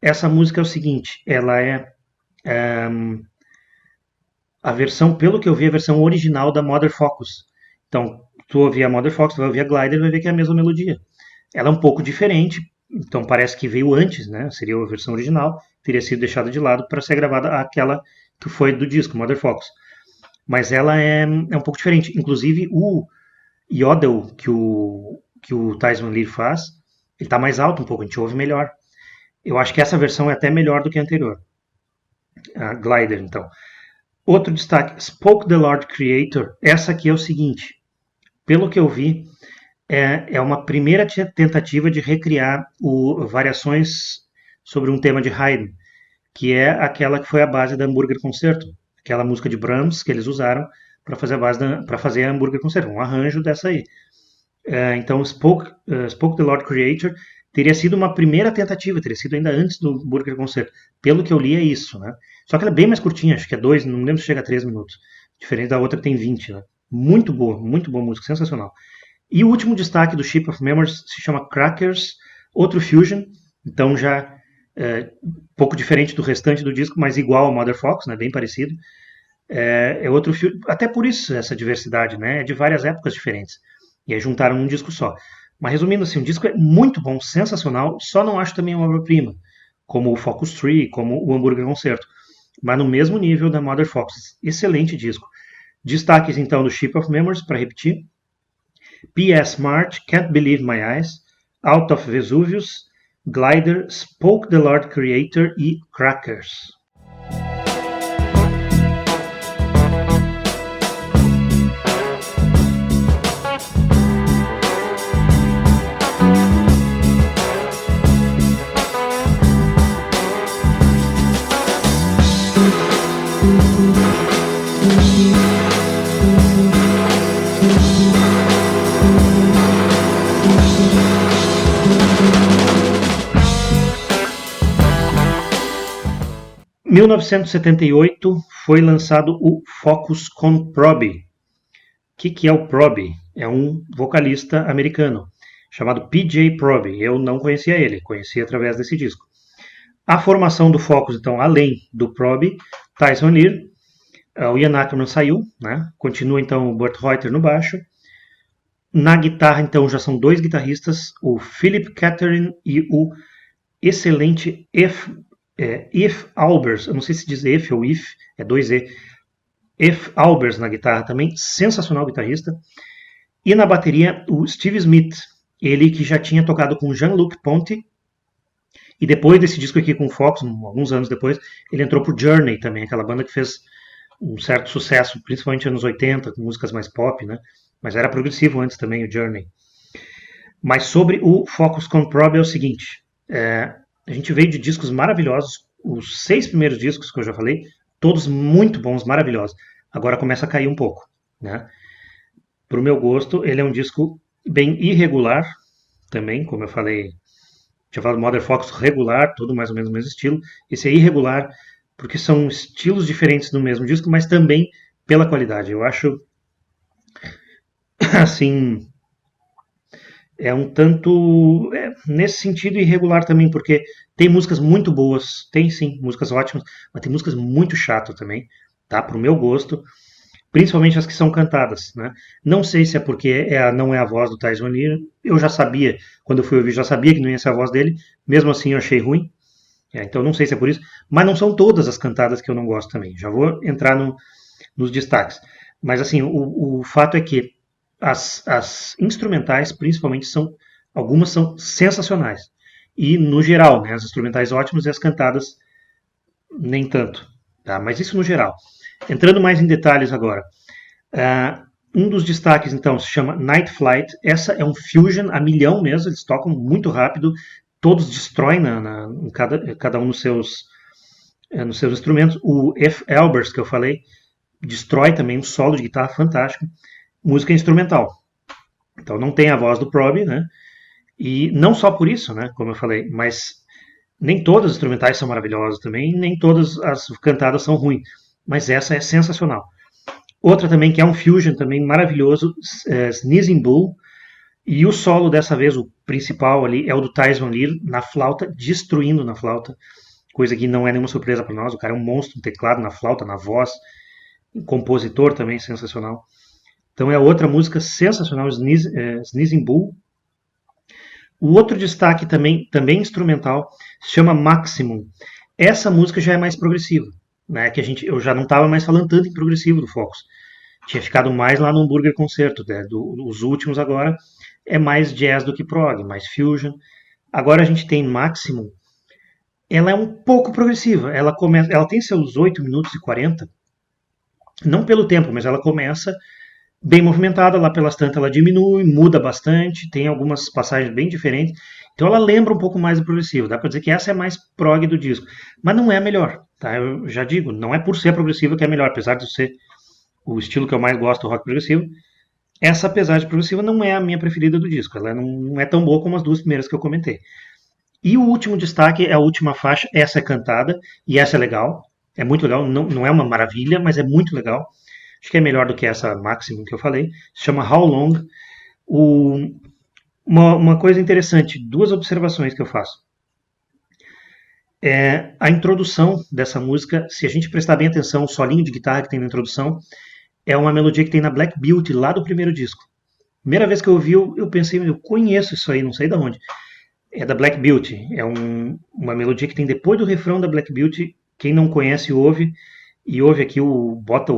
Essa música é o seguinte, ela é a versão, pelo que eu vi, a versão original da Mother Focus. Então, tu ouvir a Mother Focus, tu vai ouvir a Glider, vai ver que é a mesma melodia. Ela é um pouco diferente, então parece que veio antes, né? Seria a versão original, teria sido deixada de lado para ser gravada aquela que foi do disco, Mother Focus. Mas ela é um pouco diferente. Inclusive, o yodel que o Tyson Lee faz, ele está mais alto um pouco, a gente ouve melhor. Eu acho que essa versão é até melhor do que a anterior. A Glider, então. Outro destaque, Spoke the Lord Creator. Essa aqui é o seguinte, pelo que eu vi, é uma primeira tentativa de recriar variações sobre um tema de Haydn, que é aquela que foi a base da Hamburger Concerto, aquela música de Brahms que eles usaram para fazer a Hamburger Concerto, um arranjo dessa aí. Então, Spoke the Lord Creator teria sido uma primeira tentativa, teria sido ainda antes do Hamburger Concerto. Pelo que eu li é isso, né? Só que ela é bem mais curtinha, acho que é 2, não lembro se chega a 3 minutos. Diferente da outra que tem 20, né? Muito boa música, sensacional. E o último destaque do Ship of Memories se chama Crackers, outro fusion, então já pouco diferente do restante do disco, mas igual ao Mother Fox, né, bem parecido. É outro até por isso essa diversidade, né, é de várias épocas diferentes. E aí juntaram num disco só. Mas resumindo assim, o disco é muito bom, sensacional, só não acho também uma obra-prima, como o Focus 3, como o Hamburger Concerto, mas no mesmo nível da Mother Fox. Excelente disco. Destaques então do Ship of Memories, para repetir. P.S. March, Can't Believe My Eyes, Out of Vesuvius, Glider, Spoke the Lord Creator e Crackers. 1978 foi lançado o Focus con Proby. O que é o Proby? É um vocalista americano chamado PJ Proby. Eu não conhecia ele, conheci através desse disco. A formação do Focus, então, além do Proby, Tyson Lear, o Ian Ackerman saiu, né? Continua então o Burt Reuter no baixo. Na guitarra, então, já são dois guitarristas, o Philip Catherine e o excelente If Albers, eu não sei se diz If ou If, é 2E. If Albers na guitarra também, sensacional guitarrista. E na bateria, o Steve Smith, ele que já tinha tocado com Jean-Luc Ponty, e depois desse disco aqui com o Fox, alguns anos depois, ele entrou pro Journey também, aquela banda que fez um certo sucesso, principalmente nos anos 80, com músicas mais pop, né? Mas era progressivo antes também, o Journey. Mas sobre o Focus con Proby é o seguinte, a gente veio de discos maravilhosos, os 6 primeiros discos que eu já falei, todos muito bons, maravilhosos. Agora começa a cair um pouco, né? Para o meu gosto, ele é um disco bem irregular, também, como eu falei, tinha falado Mother Fox regular, tudo mais ou menos o mesmo estilo. Esse é irregular, porque são estilos diferentes no mesmo disco, mas também pela qualidade. Eu acho, assim, é um tanto, nesse sentido, irregular também, porque tem músicas muito boas, tem sim, músicas ótimas, mas tem músicas muito chatas também, tá? Pro meu gosto, principalmente as que são cantadas, né? Não sei se é porque não é a voz do Thais Van Lier, eu já sabia, quando eu fui ouvir, já sabia que não ia ser a voz dele, mesmo assim eu achei ruim, então não sei se é por isso, mas não são todas as cantadas que eu não gosto também, já vou entrar nos destaques. Mas assim, o fato é que as instrumentais, principalmente, algumas são sensacionais. E, no geral, né, as instrumentais ótimas e as cantadas nem tanto. Tá? Mas isso no geral. Entrando mais em detalhes agora. Um dos destaques, então, se chama Night Flight. Essa é um fusion a milhão mesmo, eles tocam muito rápido, todos destroem em cada um nos seus instrumentos. O F. Elbers, que eu falei, destrói também um solo de guitarra fantástico. Música instrumental. Então não tem a voz do Proby, né? E não só por isso, né? Como eu falei, mas nem todas as instrumentais são maravilhosas também, nem todas as cantadas são ruins. Mas essa é sensacional. Outra também que é um fusion também maravilhoso, Sneezing Bull. E o solo dessa vez, o principal ali, é o do Thais Van Lier na flauta, destruindo na flauta. Coisa que não é nenhuma surpresa para nós. O cara é um monstro no teclado, na flauta, na voz. Um compositor também sensacional. Então é outra música sensacional, Sneezing Bull. O outro destaque também instrumental se chama Maximum. Essa música já é mais progressiva, né? Que eu já não estava mais falando tanto em progressivo do Focus. Tinha ficado mais lá no Hambúrguer Concerto, né? Os últimos agora é mais jazz do que prog, mais fusion. Agora a gente tem Maximum. Ela é um pouco progressiva. Ela tem seus 8 minutos e 40. Não pelo tempo, mas ela começa bem movimentada, lá pelas tantas ela diminui, muda bastante, tem algumas passagens bem diferentes. Então ela lembra um pouco mais do progressivo. Dá para dizer que essa é mais prog do disco. Mas não é a melhor, tá? Eu já digo, não é por ser progressiva que é melhor, apesar de ser o estilo que eu mais gosto, o rock progressivo. Essa, apesar de progressiva, não é a minha preferida do disco. Ela não é tão boa como as duas primeiras que eu comentei. E o último destaque é a última faixa. Essa é cantada e essa é legal. É muito legal. Não é uma maravilha, mas é muito legal. Acho que é melhor do que essa Maximum que eu falei. Se chama How Long. Uma coisa interessante, duas observações que eu faço. A introdução dessa música, se a gente prestar bem atenção, o solinho de guitarra que tem na introdução, é uma melodia que tem na Black Beauty, lá do primeiro disco. Primeira vez que eu ouvi, eu pensei, eu conheço isso aí, não sei de onde. É da Black Beauty. É uma melodia que tem depois do refrão da Black Beauty. Quem não conhece, ouve. E ouve aqui, bota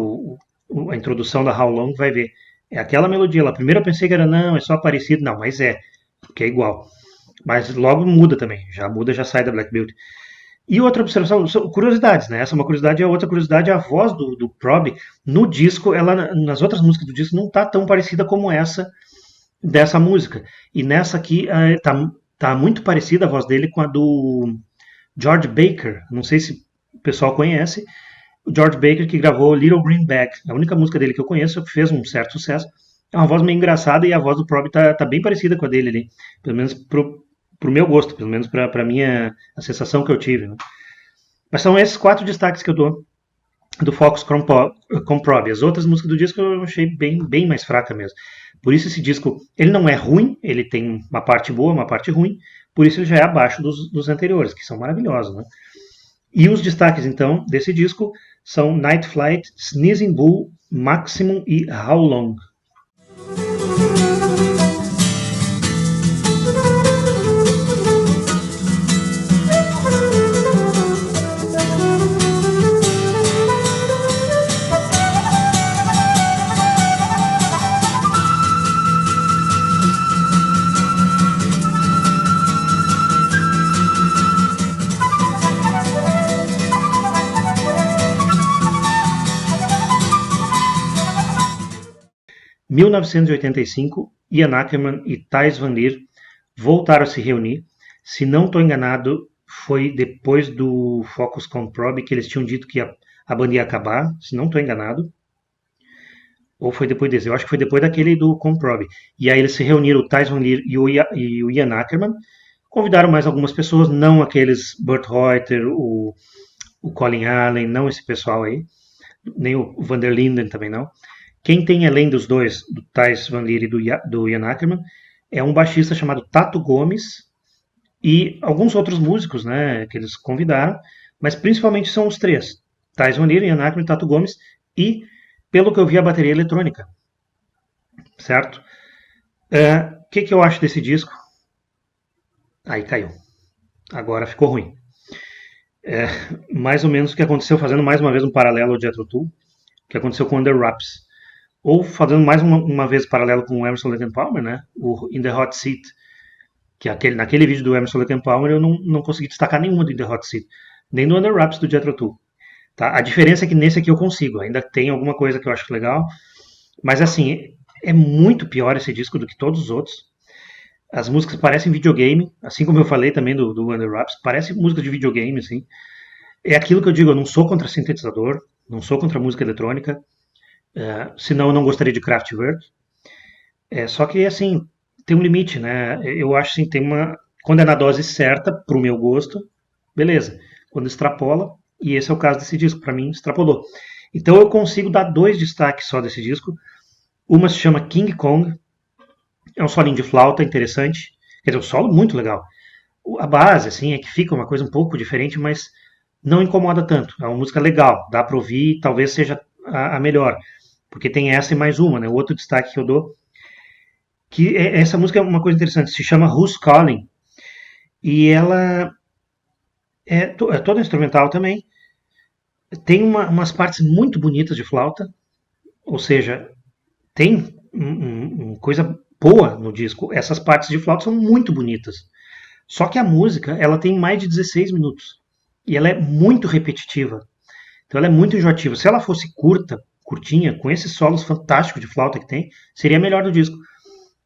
a introdução da How Long, vai ver. É aquela melodia lá. Primeiro eu pensei que era, não, é só parecido. Não, mas porque é igual. Mas logo muda também. Já muda, já sai da Black Beauty. E outra observação, curiosidades, né? Essa é uma curiosidade, e a outra curiosidade é a voz do Proby. No disco, ela, nas outras músicas do disco, não tá tão parecida como essa dessa música. E nessa aqui, tá muito parecida a voz dele com a do George Baker. Não sei se o pessoal conhece. O George Baker, que gravou Little Green Bag. A única música dele que eu conheço, que fez um certo sucesso. É uma voz meio engraçada e a voz do Proby tá bem parecida com a dele ali. Pelo menos pro meu gosto, pelo menos pra a sensação que eu tive. Né? Mas são esses 4 destaques que eu dou do Focus com Proby. As outras músicas do disco eu achei bem mais fraca mesmo. Por isso esse disco, ele não é ruim, ele tem uma parte boa, uma parte ruim, por isso ele já é abaixo dos anteriores, que são maravilhosos. Né? E os destaques, então, desse disco são Night Flight, Sneezing Bull, Maximum e How Long. 1985, Ian Ackerman e Thijs Van Lier voltaram a se reunir. Se não estou enganado, foi depois do Focus com Proby que eles tinham dito que a banda ia acabar, se não estou enganado. Ou foi depois desse? Eu acho que foi depois daquele do com Proby. E aí eles se reuniram, o Thijs Van Lier e o Ian Ackerman. Convidaram mais algumas pessoas, não aqueles Burt Reuter, o Colin Allen, não esse pessoal aí. Nem o Van der Linden também não. Quem tem além dos dois, do Thijs Van Lier e do Ian Ackerman, é um baixista chamado Tato Gomes e alguns outros músicos, né, que eles convidaram, mas principalmente são os três, Thais Van Lier, Ian Ackerman e Tato Gomes, e, pelo que eu vi, a bateria eletrônica, certo? O que eu acho desse disco? Aí caiu. Agora ficou ruim. Mais ou menos o que aconteceu, fazendo mais uma vez um paralelo ao Jethro Tull, que aconteceu com Under Wraps. Ou fazendo mais uma vez paralelo com o Emerson Lake and Palmer, né? O In the Hot Seat, que naquele vídeo do Emerson Lake and Palmer eu não consegui destacar nenhuma do In the Hot Seat, nem do Under Wraps do Jethro Tull. Tá? A diferença é que nesse aqui eu consigo, ainda tem alguma coisa que eu acho legal, mas assim, é muito pior esse disco do que todos os outros. As músicas parecem videogame, assim como eu falei também do Under Wraps, parece música de videogame, assim. É aquilo que eu digo, eu não sou contra sintetizador, não sou contra música eletrônica, senão eu não gostaria de Kraftwerk. Só que, assim, tem um limite, né? Eu acho assim, quando é na dose certa, pro meu gosto, beleza. Quando extrapola, e esse é o caso desse disco, para mim, extrapolou. Então eu consigo dar 2 destaques só desse disco. Uma se chama King Kong, é um solinho de flauta interessante, quer dizer, um solo muito legal. A base, assim, é que fica uma coisa um pouco diferente, mas não incomoda tanto. É uma música legal, dá para ouvir, talvez seja a melhor, porque tem essa e mais uma, né? O outro destaque que eu dou, que essa música é uma coisa interessante, se chama Who's Calling, e ela é toda instrumental também, tem umas partes muito bonitas de flauta, ou seja, tem coisa boa no disco. Essas partes de flauta são muito bonitas. Só que a música, ela tem mais de 16 minutos. E ela é muito repetitiva. Então ela é muito enjoativa. Se ela fosse curtinha, com esses solos fantásticos de flauta que tem, seria a melhor do disco.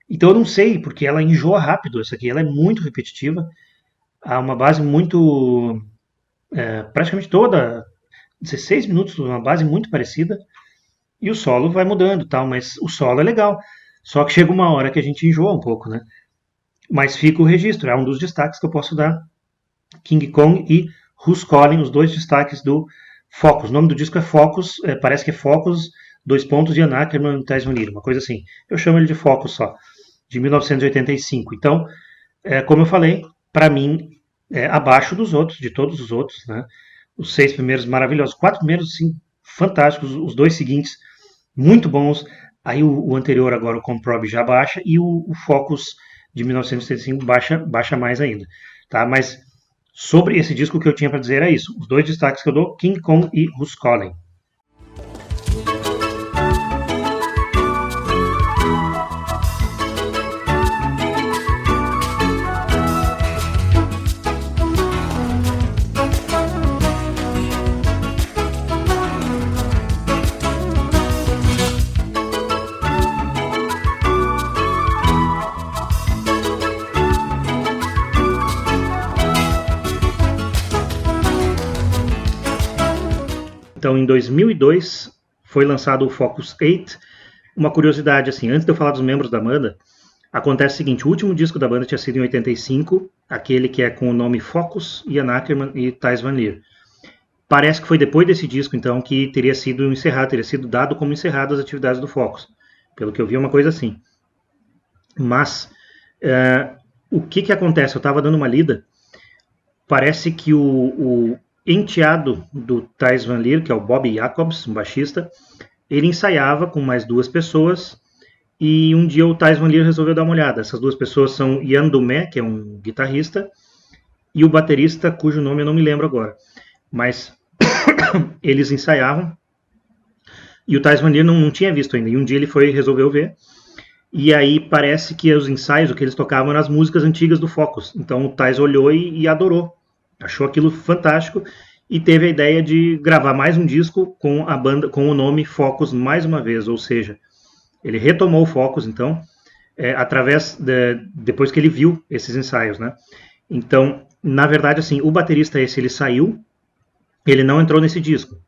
Então eu não sei, porque ela enjoa rápido. Essa aqui ela é muito repetitiva. Há uma base muito... praticamente toda, 16 minutos, uma base muito parecida. E o solo vai mudando, tal, mas o solo é legal. Só que chega uma hora que a gente enjoa um pouco, né? Mas fica o registro, é um dos destaques que eu posso dar. King Kong e Who's Calling, os 2 destaques do Focus. O nome do disco é Focus, parece que é Focus, 2 pontos, Ian Ackerman e Thais Van Lier, uma coisa assim. Eu chamo ele de Focus só, de 1985. Então, como eu falei, para mim, é abaixo dos outros, de todos os outros, né? Os 6 primeiros maravilhosos, 4 primeiros, sim, fantásticos, os 2 seguintes, muito bons. Aí o anterior agora, o Comprobe, já baixa, e o Focus de 1975 baixa mais ainda. Tá? Mas sobre esse disco, o que eu tinha para dizer é isso. Os 2 destaques que eu dou, King Kong e Who's Calling. Então, em 2002, foi lançado o Focus 8. Uma curiosidade, assim, antes de eu falar dos membros da banda, acontece o seguinte, o último disco da banda tinha sido em 85, aquele que é com o nome Focus, Ian Ackerman e Thais Van Lier. Parece que foi depois desse disco, então, que teria sido dado como encerrado as atividades do Focus. Pelo que eu vi, é uma coisa assim. Mas, o que acontece? Eu estava dando uma lida, parece que o enteado do Thais Van Lier, que é o Bob Jacobs, um baixista, ele ensaiava com mais 2 pessoas e um dia o Thais Van Lier resolveu dar uma olhada. Essas 2 pessoas são Ian Dumé, que é um guitarrista, e o baterista, cujo nome eu não me lembro agora. Mas eles ensaiavam e o Thais Van Lier não tinha visto ainda. E um dia ele resolveu ver. E aí parece que os ensaios, o que eles tocavam eram as músicas antigas do Focus. Então o Thais olhou e adorou. Achou aquilo fantástico e teve a ideia de gravar mais um disco com a banda, com o nome Focus mais uma vez, ou seja, ele retomou o Focus, então, depois que ele viu esses ensaios, né? Então, na verdade, assim, o baterista ele saiu, ele não entrou nesse disco,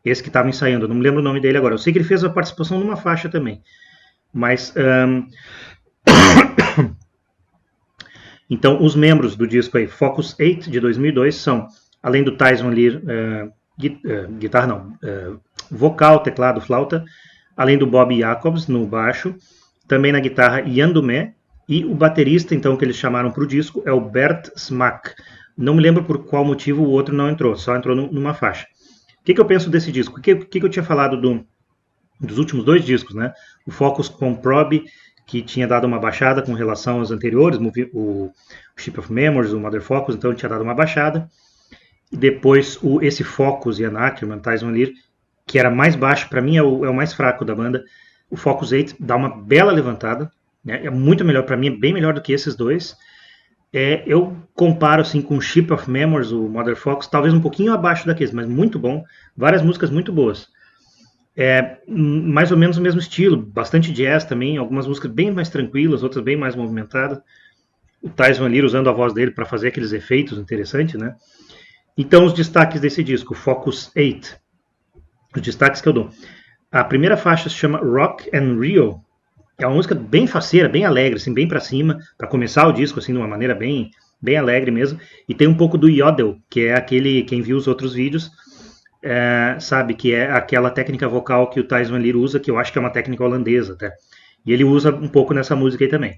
esse que estava ensaiando, eu não me lembro o nome dele agora, eu sei que ele fez a participação numa faixa também, mas... Então, os membros do disco aí, Focus 8, de 2002, são, além do Thais Van Lier, vocal, teclado, flauta, além do Bob Jacobs no baixo, também na guitarra Ian Dumé, E o baterista, então, que eles chamaram para o disco é o Bert Smack. Não me lembro por qual motivo o outro não entrou, só entrou numa faixa. O que eu penso desse disco? O que eu tinha falado dos últimos 2 discos, né? O Focus Comprobe, que tinha dado uma baixada com relação aos anteriores, o Ship of Memories, o Mother Focus, então tinha dado uma baixada. E depois esse Focus e Anacreon, Tyson Lear, que era mais baixo, para mim é o mais fraco da banda. O Focus 8 dá uma bela levantada, né? É muito melhor para mim, é bem melhor do que esses dois. Eu comparo assim com o Ship of Memories, o Mother Focus, talvez um pouquinho abaixo daqueles, mas muito bom. Várias músicas muito boas. Mais ou menos o mesmo estilo, bastante jazz também, algumas músicas bem mais tranquilas, outras bem mais movimentadas. O Tyson Lear usando a voz dele para fazer aqueles efeitos interessantes, né? Então, os destaques desse disco, Focus 8. Os destaques que eu dou. A primeira faixa se chama Rock and Rio. É uma música bem faceira, bem alegre, assim, bem para cima, para começar o disco assim de uma maneira bem alegre mesmo. E tem um pouco do yodel, que é aquele, quem viu os outros vídeos, sabe que é aquela técnica vocal que o Tyson Lear usa, que eu acho que é uma técnica holandesa até. E ele usa um pouco nessa música aí também.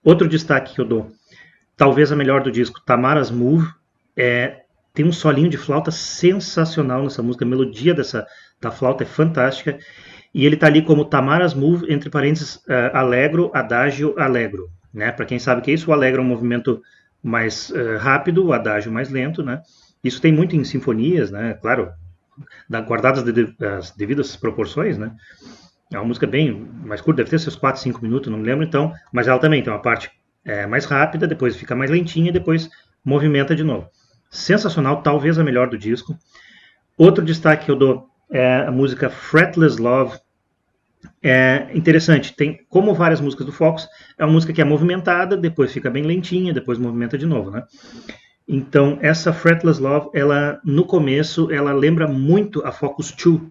Outro destaque que eu dou, talvez a melhor do disco, Tamara's Move, tem um solinho de flauta sensacional nessa música, a melodia da flauta é fantástica, e ele está ali como Tamara's Move, entre parênteses, allegro, adagio, allegro, né? Para quem sabe o que é isso, o allegro é um movimento mais rápido, o adagio mais lento, né? Isso tem muito em sinfonias, né? Claro, guardadas as devidas proporções, né? É uma música bem mais curta, deve ter seus 4, 5 minutos, não me lembro então, mas ela também tem uma parte mais rápida, depois fica mais lentinha e depois movimenta de novo. Sensacional, talvez a melhor do disco. Outro destaque que eu dou é a música Fretless Love. É interessante, tem, como várias músicas do Focus, é uma música que é movimentada, depois fica bem lentinha, depois movimenta de novo, né? Então, essa Fretless Love, ela, no começo, ela lembra muito a Focus 2.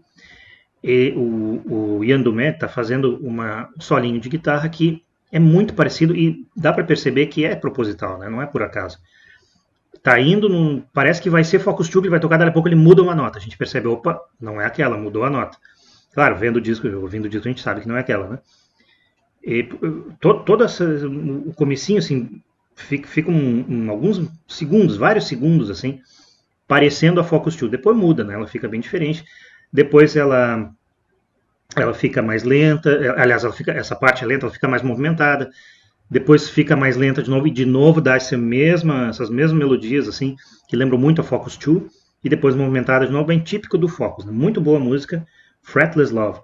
E o Ian Dumet está fazendo um solinho de guitarra que é muito parecido e dá para perceber que é proposital, né? Não é por acaso. Tá indo, parece que vai ser Focus 2, ele vai tocar, daqui a pouco ele muda uma nota. A gente percebe, opa, não é aquela, mudou a nota. Claro, ouvindo o disco, a gente sabe que não é aquela, né? E todo o comecinho, assim, fica alguns segundos, vários segundos, assim, parecendo a Focus 2. Depois muda, né? Ela fica bem diferente. Depois ela fica mais lenta, aliás, essa parte é lenta, ela fica mais movimentada. Depois fica mais lenta de novo, e de novo dá essas mesmas melodias, assim, que lembram muito a Focus 2, e depois movimentada de novo, bem típico do Focus, né? Muito boa música, Fretless Love.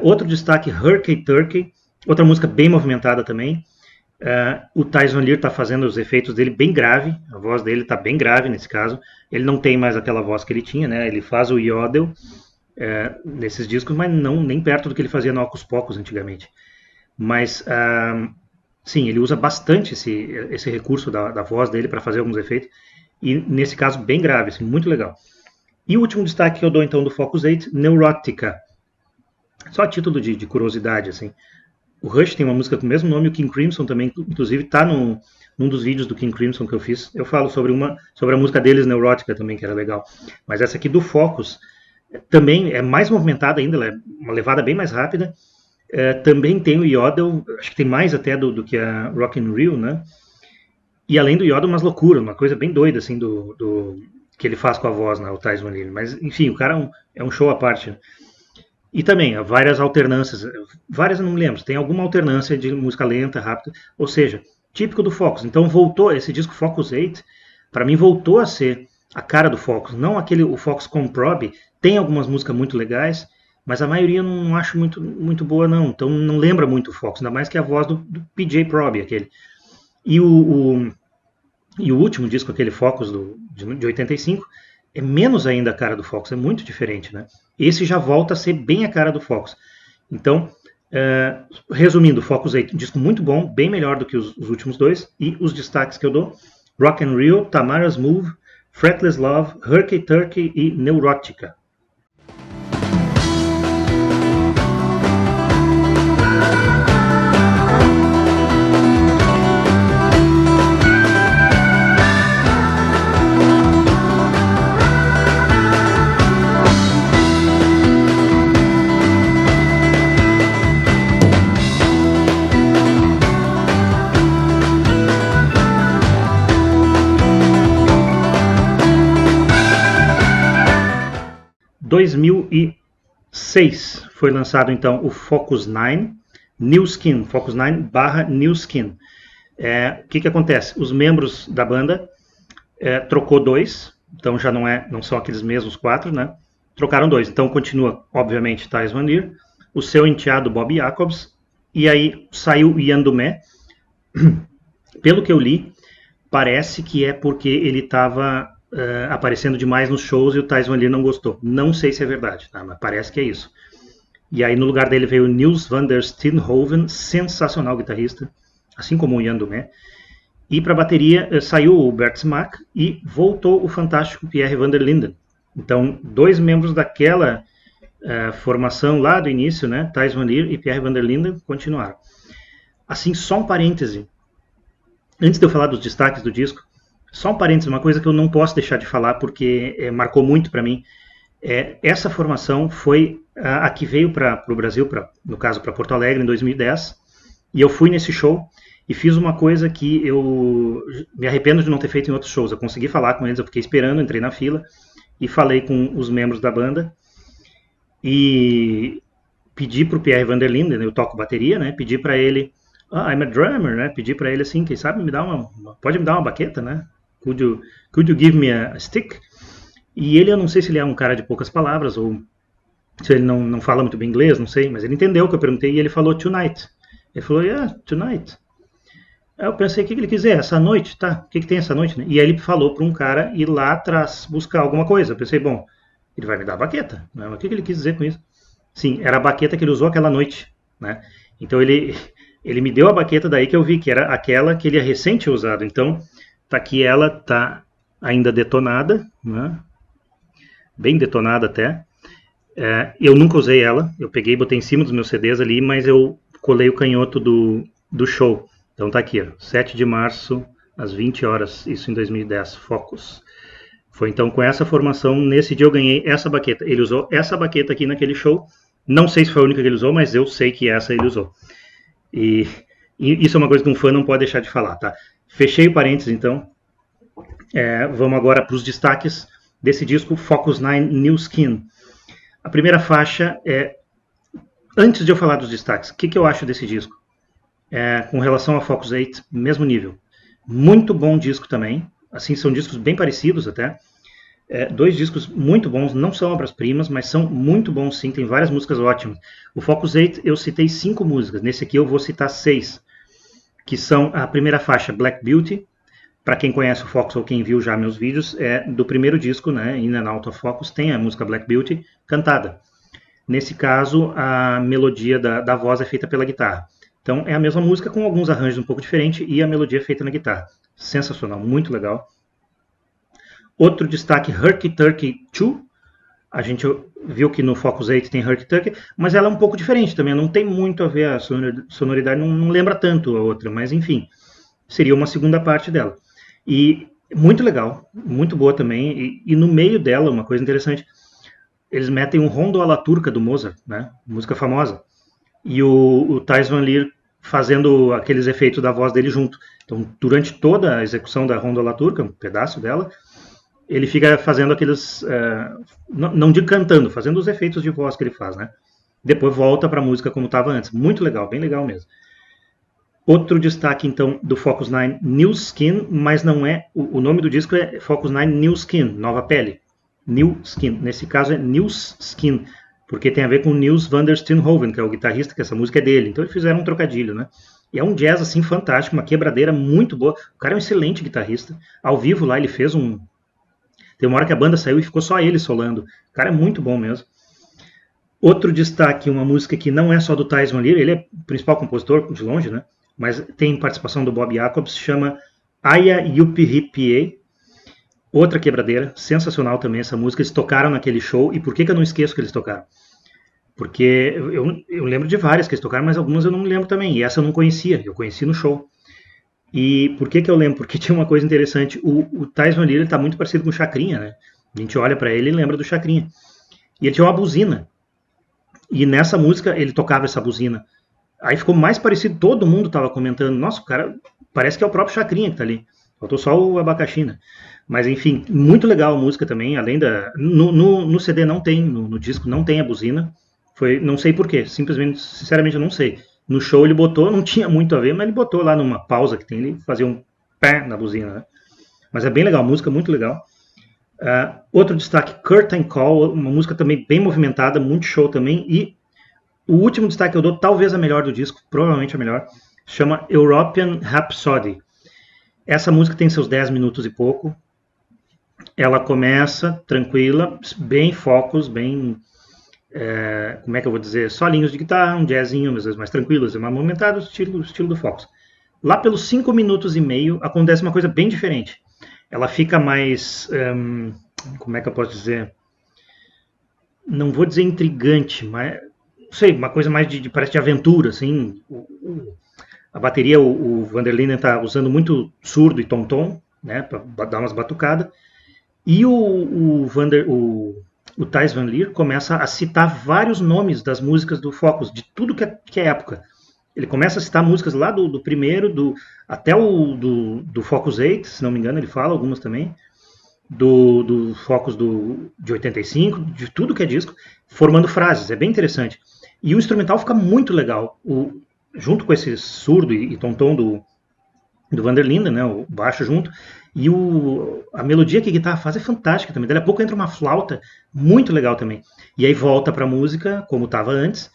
Outro destaque, Hurricane Turkey, outra música bem movimentada também. O Tyson Lear está fazendo os efeitos dele bem grave, a voz dele está bem grave nesse caso, ele não tem mais aquela voz que ele tinha, né? Ele faz o yodel nesses discos, mas não nem perto do que ele fazia no Hocus Pocus antigamente. Mas sim, ele usa bastante esse recurso da voz dele para fazer alguns efeitos, e nesse caso bem grave, assim, muito legal. E o último destaque que eu dou então do Focus 8, Neurotica. Só a título de curiosidade, assim. O Rush tem uma música com o mesmo nome, o King Crimson também, inclusive está num dos vídeos do King Crimson que eu fiz. Eu falo sobre a música deles, Neurotica também, que era legal. Mas essa aqui do Focus também é mais movimentada ainda, ela é uma levada bem mais rápida. Também tem o yodel, acho que tem mais até do que a Rock and Rio, né? E além do yodel, umas loucuras, uma coisa bem doida, assim, que ele faz com a voz, né, o Tyson Lear. Mas, enfim, o cara é um show à parte, né? E também, há várias alternâncias, várias eu não me lembro, tem alguma alternância de música lenta, rápida, ou seja, típico do Focus. Então voltou, esse disco Focus 8, para mim voltou a ser a cara do Focus, não o Focus Comprobe, tem algumas músicas muito legais, mas a maioria eu não acho muito boa não, então não lembra muito o Focus, ainda mais que a voz do PJ Proby, aquele. E o último disco, aquele Focus de 85, é menos ainda a cara do Focus, é muito diferente, né? Esse já volta a ser bem a cara do Focus. Então, resumindo, Focus 8, um disco muito bom, bem melhor do que os últimos dois, e os destaques que eu dou, Rock and Rio, Tamara's Move, Fretless Love, Hurricane Turkey e Neurotica. 2006 foi lançado então o Focus 9 New Skin, Focus 9 barra New Skin. O que acontece? Os membros da banda trocou 2, então já não são aqueles mesmos 4, né? Trocaram 2, então continua, obviamente, Thijs Van Lier, o seu enteado Bob Jacobs, e aí saiu o Ian Dumé. Pelo que eu li, parece que é porque ele estava aparecendo demais nos shows e o Thijs Van Lier não gostou. Não sei se é verdade, tá? Mas parece que é isso. E aí no lugar dele veio o Niels van der Steenhoven, sensacional guitarrista, assim como o Ian Dumé. E para a bateria saiu o Bert Smaak e voltou o fantástico Pierre van der Linden. Então, 2 membros daquela formação lá do início, né, Thijs Van Lier e Pierre van der Linden, continuaram. Assim, só um parêntese. Antes de eu falar dos destaques do disco, só um parêntese, uma coisa que eu não posso deixar de falar porque marcou muito para mim. Essa formação foi a que veio para o Brasil, no caso para Porto Alegre, em 2010, e eu fui nesse show e fiz uma coisa que eu me arrependo de não ter feito em outros shows. Eu consegui falar com eles, eu fiquei esperando, entrei na fila e falei com os membros da banda e pedi para o Pierre van der Linden, eu toco bateria, né? Pedi para ele, I'm a drummer, né? Pedi para ele assim, quem sabe pode me dar uma baqueta, né? Could you give me a stick? E ele, eu não sei se ele é um cara de poucas palavras ou se ele não fala muito bem inglês, não sei, mas ele entendeu o que eu perguntei e ele falou tonight. Ele falou, yeah, tonight. Aí eu pensei, o que ele quiser? Essa noite, tá? O que tem essa noite, né? E aí ele falou para um cara ir lá atrás buscar alguma coisa. Eu pensei, bom, ele vai me dar a baqueta, né? Mas o que ele quis dizer com isso? Sim, era a baqueta que ele usou aquela noite, né? Então ele me deu a baqueta, daí que eu vi que era aquela que ele recém tinha usado. Então, tá aqui, ela tá ainda detonada, né? Bem detonada até. Eu nunca usei ela, eu peguei e botei em cima dos meus CDs ali, mas eu colei o canhoto do show. Então tá aqui, ó, 7 de março, às 20 horas, isso em 2010, Focus. Foi então com essa formação, nesse dia eu ganhei essa baqueta. Ele usou essa baqueta aqui naquele show, não sei se foi a única que ele usou, mas eu sei que essa ele usou. E isso é uma coisa que um fã não pode deixar de falar, tá? Fechei o parênteses, então. Vamos agora para os destaques desse disco, Focus 9 New Skin. A primeira faixa antes de eu falar dos destaques, o que eu acho desse disco? Com relação a Focus 8, mesmo nível. Muito bom disco também. Assim, são discos bem parecidos até. 2 discos muito bons, não são obras-primas, mas são muito bons sim, tem várias músicas ótimas. O Focus 8 eu citei 5 músicas, nesse aqui eu vou citar 6, que são a primeira faixa, Black Beauty. Para quem conhece o Focus ou quem viu já meus vídeos, do primeiro disco, né, In and Out of Focus, tem a música Black Beauty cantada. Nesse caso, a melodia da voz é feita pela guitarra. Então é a mesma música com alguns arranjos um pouco diferentes e a melodia é feita na guitarra. Sensacional, muito legal. Outro destaque, Herky Turkey 2. A gente viu que no Focus 8 tem Herky Turkey, mas ela é um pouco diferente também, não tem muito a ver, a sonoridade não lembra tanto a outra, mas enfim, seria uma segunda parte dela. E muito legal, muito boa também, e no meio dela, uma coisa interessante, eles metem um Rondo alla Turca do Mozart, né? Música famosa, e o Thijs Van Lier fazendo aqueles efeitos da voz dele junto. Então, durante toda a execução da Rondo alla Turca, um pedaço dela, ele fica fazendo aqueles, não digo cantando, fazendo os efeitos de voz que ele faz, né? Depois volta para a música como estava antes. Muito legal, bem legal mesmo. Outro destaque, então, do Focus 9 New Skin, mas não é, o nome do disco é Focus 9 New Skin, Nova Pele. New Skin, nesse caso é Niels Skin, porque tem a ver com Niels van der Steenhoven, que é o guitarrista, que essa música é dele. Então eles fizeram um trocadilho, né? E é um jazz, assim, fantástico, uma quebradeira muito boa. O cara é um excelente guitarrista. Ao vivo lá ele fez Tem uma hora que a banda saiu e ficou só ele solando. O cara é muito bom mesmo. Outro destaque, uma música que não é só do Thijs Van Lier, ele é o principal compositor, de longe, né? Mas tem participação do Bob Jacobs, se chama Aya Yuppie. Outra quebradeira, sensacional também essa música. Eles tocaram naquele show, e por que eu não esqueço que eles tocaram? Porque eu lembro de várias que eles tocaram, mas algumas eu não lembro também, e essa eu não conhecia, eu conheci no show. E por que eu lembro? Porque tinha uma coisa interessante, o Thijs Van Lier está muito parecido com o Chacrinha, né? A gente olha para ele e lembra do Chacrinha. E ele tinha uma buzina, e nessa música ele tocava essa buzina. Aí ficou mais parecido, todo mundo estava comentando, nossa, o cara parece que é o próprio Chacrinha que está ali, faltou só o abacaxi, né? Mas enfim, muito legal a música também, além da. No CD não tem, no disco não tem a buzina. Não sei porquê, simplesmente, sinceramente eu não sei. No show ele botou, não tinha muito a ver, mas ele botou lá numa pausa que tem, ele fazia um pé na buzina, né? Mas é bem legal, a música muito legal. Outro destaque, Curtain Call, uma música também bem movimentada, muito show também. E o último destaque que eu dou, talvez a melhor do disco, provavelmente a melhor, chama European Rhapsody. Essa música tem seus 10 minutos e pouco. Ela começa tranquila, bem focos, bem... como é que eu vou dizer? Solinhos de guitarra, um jazzinho, às vezes mais tranquilos, é mais movimentado, estilo do Focus. Lá pelos 5 minutos e meio, acontece uma coisa bem diferente. Ela fica mais... como é que eu posso dizer? Não vou dizer intrigante, mas... Não sei, uma coisa mais parece de aventura, assim. A bateria, o Vanderlinden está usando muito surdo e tom-tom, né, para dar umas batucadas. E o Thijs Van Lier começa a citar vários nomes das músicas do Focus, de tudo que é época. Ele começa a citar músicas lá do primeiro, até do Focus 8, se não me engano, ele fala algumas também, do Focus de 85, de tudo que é disco, formando frases, é bem interessante. E o instrumental fica muito legal, junto com esse surdo e tom-tom do Vanderlinden, né, o baixo junto, e a melodia que a guitarra faz é fantástica também. Daí a pouco entra uma flauta muito legal também. E aí volta para a música, como estava antes,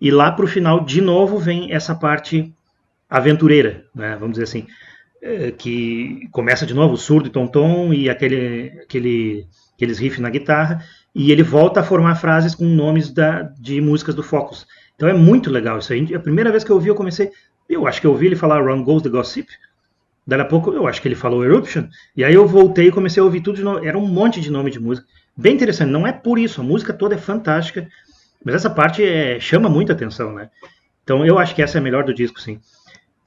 e lá para o final, de novo, vem essa parte aventureira, né, vamos dizer assim, que começa de novo o surdo e tom-tom e aqueles riffs na guitarra, e ele volta a formar frases com nomes de músicas do Focus. Então é muito legal isso aí. A primeira vez que eu ouvi, eu acho que eu ouvi ele falar Run Goes the Gossip. Daí a pouco eu acho que ele falou Eruption. E aí eu voltei e comecei a ouvir tudo de novo. Era um monte de nome de música. Bem interessante. Não é por isso. A música toda é fantástica. Mas essa parte chama muita atenção, né? Então eu acho que essa é a melhor do disco, sim.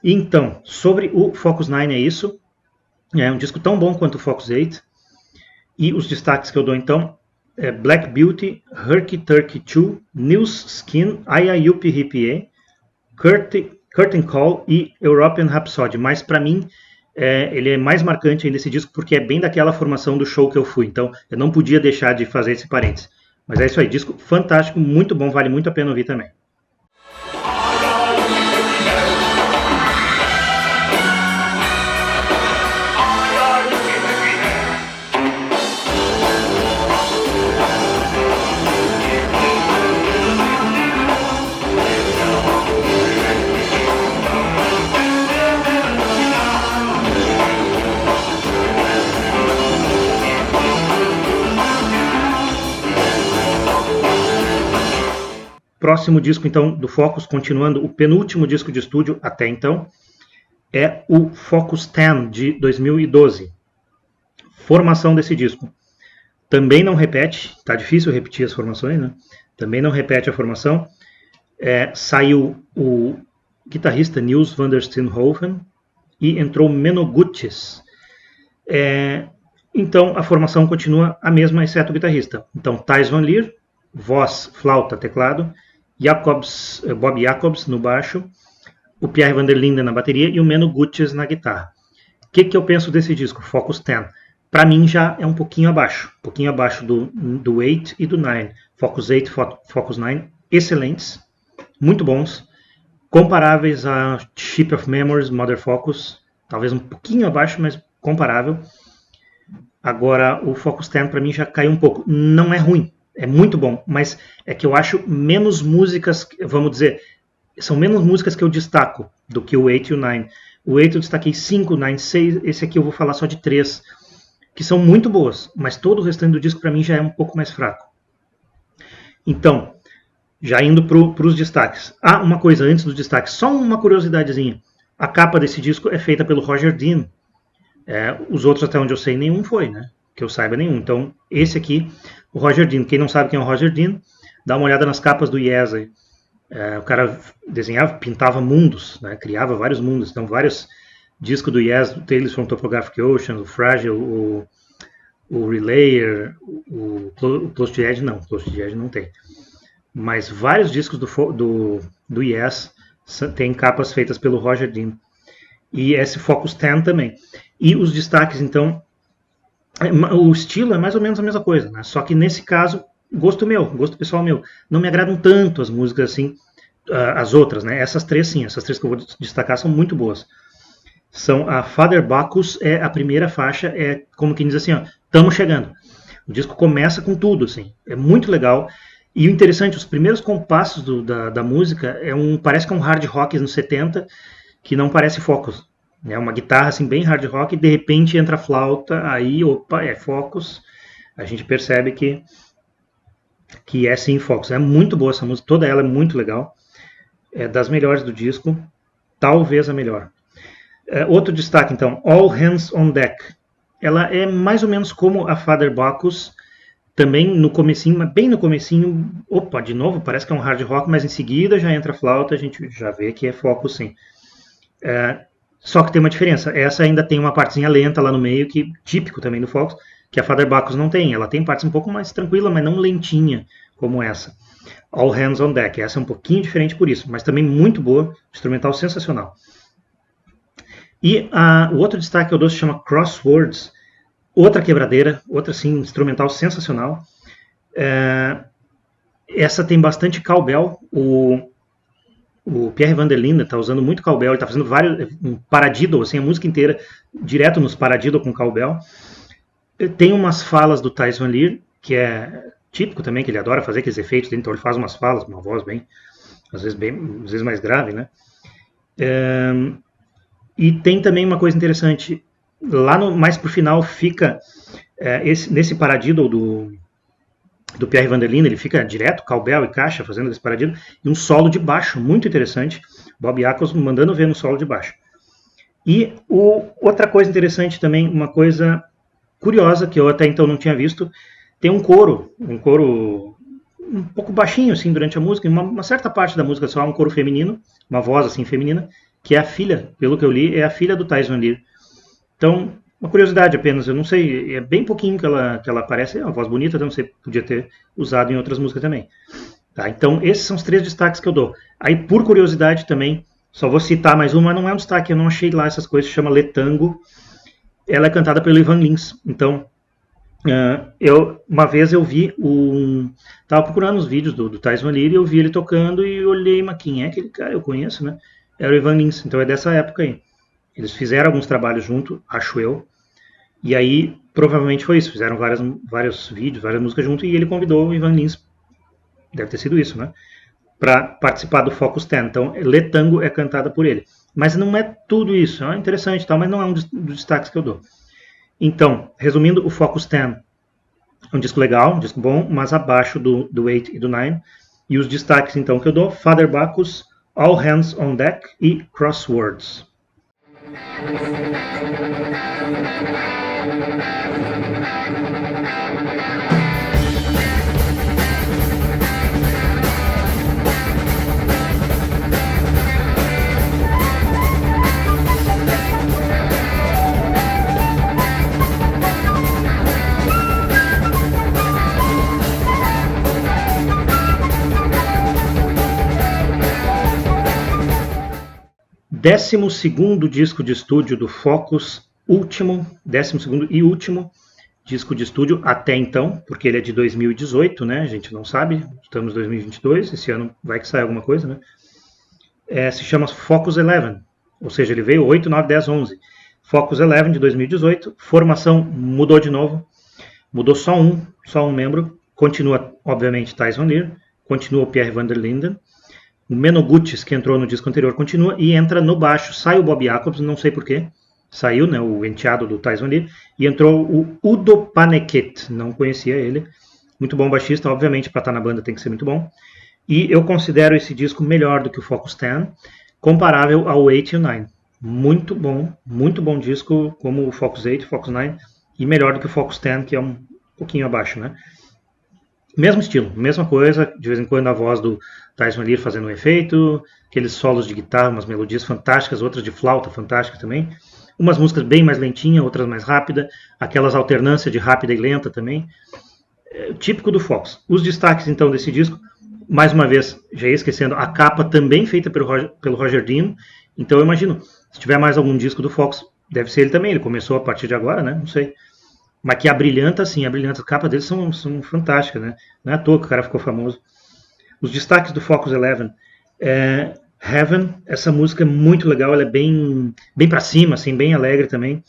Então, sobre o Focus 9 é isso. É um disco tão bom quanto o Focus 8. E os destaques que eu dou então é Black Beauty, Herky Turkey 2, News Skin, IIUP Hippie, Curtain Call e European Rhapsody. Mas para mim ele é mais marcante ainda esse disco porque é bem daquela formação do show que eu fui. Então eu não podia deixar de fazer esse parênteses. Mas é isso aí, disco fantástico, muito bom, vale muito a pena ouvir também. Próximo disco, então, do Focus, continuando o penúltimo disco de estúdio até então, é o Focus 10, de 2012. Formação desse disco. Também não repete, tá difícil repetir as formações, né? Também não repete a formação. Saiu o guitarrista Niels van der Steenhoven e entrou Menno Gutjes. Então, a formação continua a mesma, exceto o guitarrista. Então, Thijs Van Lier, voz, flauta, teclado, Bob Jacobs no baixo, o Pierre Vanderlinden na bateria e o Menno Gutjes na guitarra. O que eu penso desse disco, Focus 10? Para mim já é um pouquinho abaixo do 8 e do 9. Focus 8 e Focus 9, excelentes, muito bons, comparáveis a Ship of Memories, Mother Focus, talvez um pouquinho abaixo, mas comparável. Agora, o Focus 10 para mim já caiu um pouco. Não é ruim, é muito bom, mas é que eu acho menos músicas, vamos dizer, são menos músicas que eu destaco do que o 8 e o 9. O 8 eu destaquei 5, o 9, 6, esse aqui eu vou falar só de 3, que são muito boas, mas todo o restante do disco para mim já é um pouco mais fraco. Então, já indo para os destaques. Uma coisa antes dos destaques, só uma curiosidadezinha. A capa desse disco é feita pelo Roger Dean. Os outros, até onde eu sei, nenhum foi, né? Que eu saiba, nenhum. Então, esse aqui, o Roger Dean. Quem não sabe quem é o Roger Dean, dá uma olhada nas capas do Yes aí. O cara desenhava, pintava mundos, né? Criava vários mundos. Então, vários discos do Yes, o Tales from Topographic Ocean, o Fragile, o Relayer, o Close to Edge, não. Close to Edge não tem. Mas vários discos do Yes têm capas feitas pelo Roger Dean. E esse Focus 10 também. E os destaques, então, O estilo é mais ou menos a mesma coisa, né? Só que nesse caso, gosto pessoal meu, não me agradam tanto as músicas assim, as outras, né? Essas três sim, essas três que eu vou destacar são muito boas. São a Father Bacchus, é a primeira faixa, é como quem diz assim, ó, estamos chegando. O disco começa com tudo, assim, é muito legal. E o interessante, os primeiros compassos da música parece que é um hard rock nos 70, que não parece Focus. É uma guitarra assim bem hard rock e de repente entra a flauta, aí opa, é Focus. A gente percebe que é sim Focus. É muito boa essa música, toda ela é muito legal. É das melhores do disco, talvez a melhor. Outro destaque então, All Hands on Deck. Ela é mais ou menos como a Father Bacchus, também no comecinho, mas bem no comecinho, opa, de novo, parece que é um hard rock, mas em seguida já entra a flauta, a gente já vê que é Focus sim. Só que tem uma diferença, essa ainda tem uma partezinha lenta lá no meio, que típico também do Focus, que a Father Bacchus não tem. Ela tem partes um pouco mais tranquila, mas não lentinha como essa. All Hands on Deck, essa é um pouquinho diferente por isso, mas também muito boa, instrumental sensacional. E o outro destaque que eu dou se chama Crosswords, outra quebradeira, outra assim, instrumental sensacional. Essa tem bastante cowbell, o Pierre van der Linden está usando muito cowbell, ele está fazendo um paradiddle, assim, a música inteira, direto nos paradiddle com cowbell. Tem umas falas do Thijs Van Lier, que é típico também, que ele adora fazer aqueles efeitos, então ele faz umas falas, uma voz às vezes mais grave, né? E tem também uma coisa interessante, lá mais pro final fica, nesse paradiddle do Pierre van der Linden, ele fica direto, cowbell e caixa, fazendo esse paradiddle, e um solo de baixo, muito interessante, Bob Jacobs mandando ver no solo de baixo. E outra coisa interessante também, uma coisa curiosa, que eu até então não tinha visto, tem um coro um pouco baixinho, assim, durante a música, em uma certa parte da música só, um coro feminino, uma voz, assim, feminina, que é a filha, pelo que eu li, é a filha do Thijs Van Lier. Então, uma curiosidade apenas, eu não sei, é bem pouquinho que ela aparece, é uma voz bonita, então você podia ter usado em outras músicas também. Tá, então, esses são os três destaques que eu dou. Aí, por curiosidade também, só vou citar mais uma, mas não é um destaque, eu não achei lá essas coisas, se chama Letango. Ela é cantada pelo Ivan Lins. Então, uma vez eu vi estava procurando os vídeos do Thijs Van Lier e eu vi ele tocando e olhei, mas quem é aquele cara? Eu conheço, né? Era o Ivan Lins, então é dessa época aí. Eles fizeram alguns trabalhos junto, acho eu, e aí provavelmente foi isso, fizeram vários vídeos, várias músicas junto, e ele convidou o Ivan Lins, deve ter sido isso, né? Para participar do Focus 10. Então, Letango é cantada por ele. Mas não é tudo isso, é interessante, mas não é um dos destaques que eu dou. Então, resumindo, o Focus 10 é um disco legal, um disco bom, mas abaixo do 8 e do 9. E os destaques, então, que eu dou, Father Bacchus, All Hands on Deck e Crosswords. 12º disco de estúdio do Focus, 12º e último disco de estúdio até então, porque ele é de 2018, né? A gente não sabe, estamos em 2022, esse ano vai que sai alguma coisa, né? Se chama Focus 11, ou seja, ele veio 8, 9, 10, 11. Focus 11 de 2018, formação mudou de novo, mudou só um membro, continua, obviamente, Thijs Van Lier, continua o Pierre van der Linden, o Menno Gutjes, que entrou no disco anterior, continua e entra no baixo. Sai o Bob Jacobs, não sei porquê. Saiu, né, o enteado do Thijs Van Lier. E entrou o Udo Paneket. Não conhecia ele. Muito bom baixista, obviamente, para estar na banda tem que ser muito bom. E eu considero esse disco melhor do que o Focus 10, comparável ao 8 e o 9. Muito bom disco, como o Focus 8 e o Focus 9. E melhor do que o Focus 10, que é um pouquinho abaixo, né? Mesmo estilo, mesma coisa, de vez em quando a voz do Thijs Van Lier fazendo um efeito, aqueles solos de guitarra, umas melodias fantásticas, outras de flauta fantásticas também, umas músicas bem mais lentinhas, outras mais rápidas, aquelas alternâncias de rápida e lenta também, típico do Fox. Os destaques então desse disco, mais uma vez, já ia esquecendo, a capa também feita pelo Roger Dean, então eu imagino, se tiver mais algum disco do Fox, deve ser ele também, ele começou a partir de agora, né, não sei. mas que abrilhanta, sim, abrilhanta. As capas deles são fantásticas, né? Não é à toa que o cara ficou famoso. Os destaques do Focus Eleven. Heaven, essa música é muito legal, ela é bem para cima, assim, bem alegre também.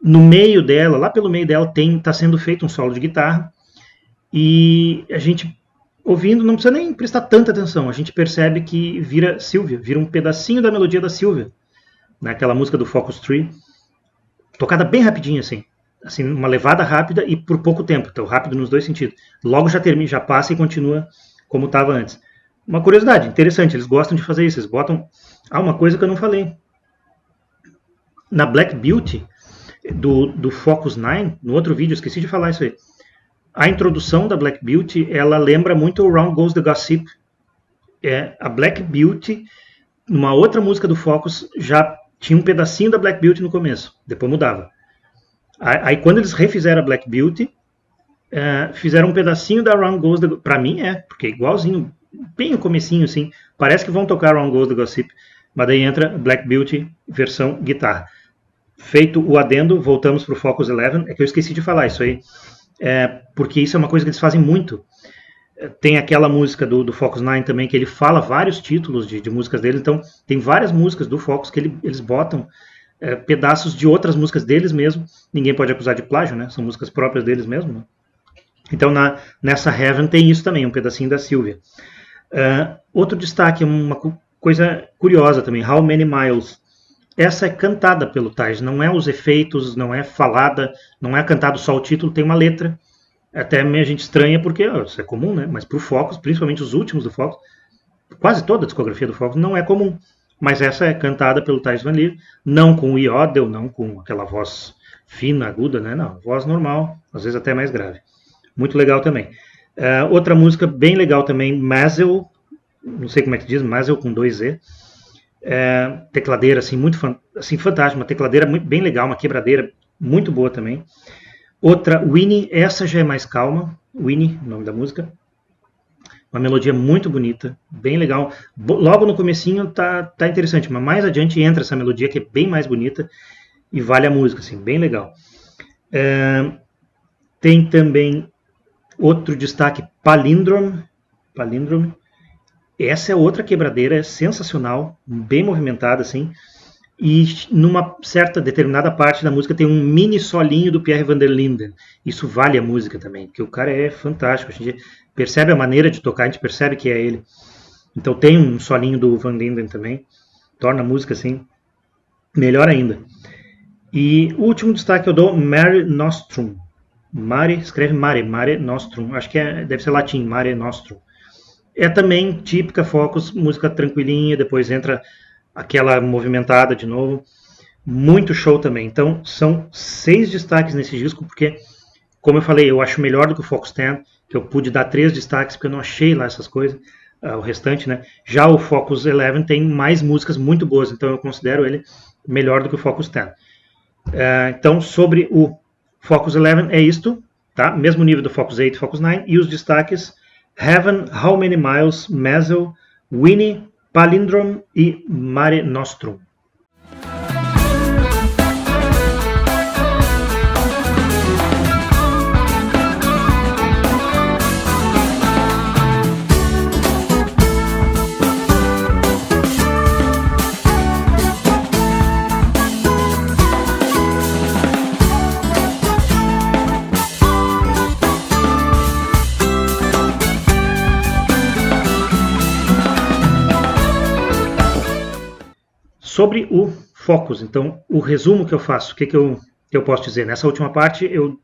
No meio dela, lá pelo meio dela, tá sendo feito um solo de guitarra, e a gente, ouvindo, não precisa nem prestar tanta atenção, a gente percebe que vira Sylvia, vira um pedacinho da melodia da Sylvia, naquela música do Focus Tree, tocada bem rapidinho, assim, uma levada rápida e por pouco tempo, então rápido nos dois sentidos. Logo já termina, já passa e continua como estava antes. Uma curiosidade, interessante, eles gostam de fazer isso, eles botam... uma coisa que eu não falei. Na Black Beauty, do Focus 9, no outro vídeo, esqueci de falar isso aí. A introdução da Black Beauty, ela lembra muito o Round Goes the Gossip. A Black Beauty, numa outra música do Focus, já tinha um pedacinho da Black Beauty no começo, depois mudava. Aí quando eles refizeram a Black Beauty, fizeram um pedacinho da Round Goes the... Pra mim porque é igualzinho, bem no comecinho, assim, parece que vão tocar Round Goes the Gossip, mas daí entra Black Beauty versão guitarra. Feito o adendo, voltamos para o Focus 11, é que eu esqueci de falar isso aí, porque isso é uma coisa que eles fazem muito. Tem aquela música do Focus 9 também, que ele fala vários títulos de músicas dele, então tem várias músicas do Focus que eles botam pedaços de outras músicas deles mesmo, ninguém pode acusar de plágio, né? São músicas próprias deles mesmo, né? Então nessa Heaven tem isso também, um pedacinho da Sylvia. Outro destaque, uma coisa curiosa também, How Many Miles. Essa é cantada pelo Tais, não é os efeitos, não é falada, não é cantado só o título, tem uma letra. Até a gente estranha porque isso é comum, né? Mas para o Focus, principalmente os últimos do Focus, quase toda a discografia do Focus não é comum. Mas essa é cantada pelo Thijs Van Lier, não com o iodel, não com aquela voz fina, aguda, né? Não, voz normal, às vezes até mais grave. Muito legal também. Outra música bem legal também, Mazel, não sei como é que diz, Mazel com 2 Z. Tecladeira, assim, muito assim, fantástica, uma tecladeira bem legal, uma quebradeira muito boa também. Outra, Winnie, essa já é mais calma, Winnie, o nome da música. Uma melodia muito bonita, bem legal. Logo no comecinho tá interessante, mas mais adiante entra essa melodia que é bem mais bonita e vale a música, assim, bem legal. Tem também outro destaque, Palindrome. Essa é outra quebradeira, é sensacional, bem movimentada, assim. E numa certa determinada parte da música tem um mini solinho do Pierre van der Linden. Isso vale a música também, porque o cara é fantástico. A gente percebe a maneira de tocar, a gente percebe que é ele. Então tem um solinho do Van Linden também, torna a música assim melhor ainda. E o último destaque eu dou Mare Nostrum. Escreve Mare Nostrum. Acho que deve ser latim, Mare Nostrum. É também típica Focus, música tranquilinha, depois entra aquela movimentada de novo. Muito show também. Então, são 6 destaques nesse disco, porque, como eu falei, eu acho melhor do que o Focus 10, que eu pude dar 3 destaques, porque eu não achei lá essas coisas, o restante, né? Já o Focus 11 tem mais músicas muito boas, então eu considero ele melhor do que o Focus 10. Então, sobre o Focus 11 é isto, tá? Mesmo nível do Focus 8 e Focus 9, e os destaques Heaven, How Many Miles, Mazel, Winnie, Palindrome e Mare Nostrum. Sobre o Focus, então, o resumo que eu faço, o que eu posso dizer? Nessa última parte, eu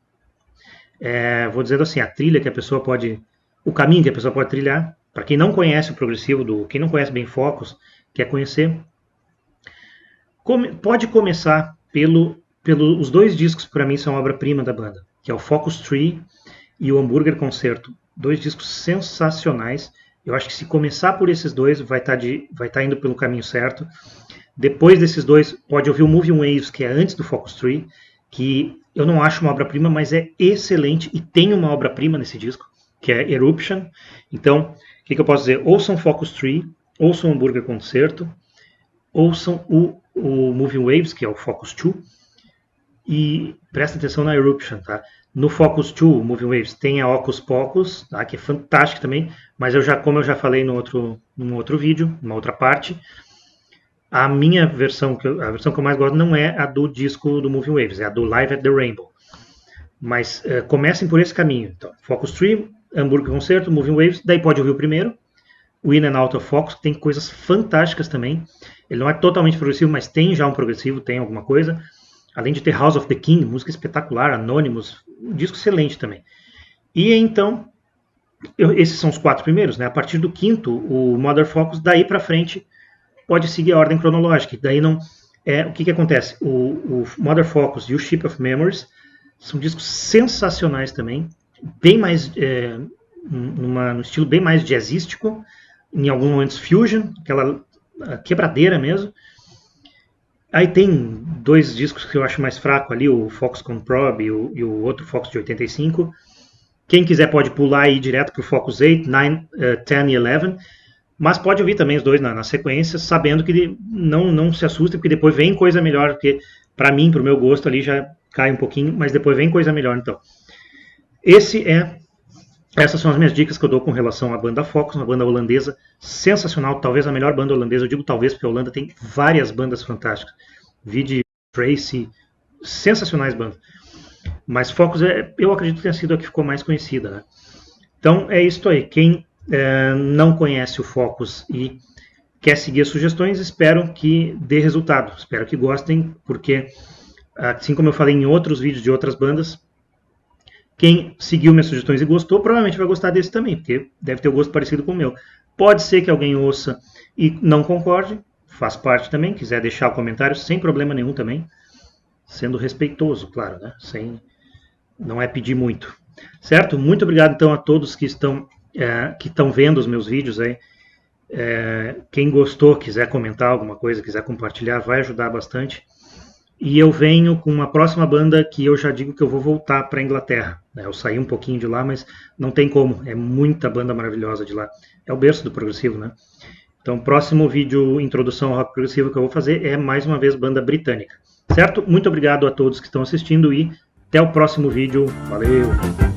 vou dizendo assim, a trilha que a pessoa pode, o caminho que a pessoa pode trilhar, para quem não conhece o progressivo, quem não conhece bem Focus, quer conhecer, pode começar os 2 discos que para mim são obra-prima da banda, que é o Focus Tree e o Hamburger Concerto, 2 discos sensacionais. Eu acho que se começar por esses 2, vai estar indo pelo caminho certo. Depois desses 2, pode ouvir o Moving Waves, que é antes do Focus Tree, que eu não acho uma obra-prima, mas é excelente, e tem uma obra-prima nesse disco, que é Eruption. Então, o que eu posso dizer? Ouçam Focus Tree, ouçam o Hamburger Concerto, ouçam o Moving Waves, que é o Focus 2, E presta atenção na Eruption, tá? No Focus 2, Moving Waves, tem a Ocus Pocus, tá? Que é fantástica também, mas como eu já falei num outro vídeo, numa outra parte, a minha versão, a versão que eu mais gosto não é a do disco do Moving Waves, é a do Live at the Rainbow. Mas comecem por esse caminho. Então, Focus 3, Hamburg Concerto, Moving Waves, daí pode ouvir o primeiro, o In and Out of Focus, que tem coisas fantásticas também. Ele não é totalmente progressivo, mas tem já um progressivo, tem alguma coisa. Além de ter House of the King, música espetacular, Anonymous, um disco excelente também. E então, esses são os 4 primeiros, né? A partir do quinto, o Mother Focus, daí para frente, pode seguir a ordem cronológica. Daí não o que acontece? O Mother Focus e o Ship of Memories são discos sensacionais também, bem mais num estilo bem mais jazzístico, em alguns momentos fusion, aquela quebradeira mesmo. Aí tem 2 discos que eu acho mais fraco ali, o Foxconn Probe e o outro Focus de 85. Quem quiser pode pular e ir direto para o Focus 8, 9, 10 e 11, mas pode ouvir também os dois na sequência, sabendo que não se assusta, porque depois vem coisa melhor, porque para mim, para o meu gosto ali já cai um pouquinho, mas depois vem coisa melhor então. Essas são as minhas dicas que eu dou com relação à banda Focus, uma banda holandesa sensacional, talvez a melhor banda holandesa. Eu digo talvez porque a Holanda tem várias bandas fantásticas. Vide Tracy, sensacionais bandas. Mas Focus, eu acredito que tenha sido a que ficou mais conhecida, né? Então é isso aí. Quem não conhece o Focus e quer seguir as sugestões, espero que dê resultado. Espero que gostem, porque assim como eu falei em outros vídeos de outras bandas, quem seguiu minhas sugestões e gostou, provavelmente vai gostar desse também, porque deve ter um gosto parecido com o meu. Pode ser que alguém ouça e não concorde, faz parte também, quiser deixar o comentário, sem problema nenhum também, sendo respeitoso, claro, né? Não é pedir muito. Certo? Muito obrigado, então, a todos que estão vendo os meus vídeos aí. Quem gostou, quiser comentar alguma coisa, quiser compartilhar, vai ajudar bastante. E eu venho com uma próxima banda que eu já digo que eu vou voltar para a Inglaterra. Eu saí um pouquinho de lá, mas não tem como. É muita banda maravilhosa de lá. É o berço do progressivo, né? Então, o próximo vídeo, introdução ao rock progressivo, que eu vou fazer é, mais uma vez, banda britânica. Certo? Muito obrigado a todos que estão assistindo e até o próximo vídeo. Valeu!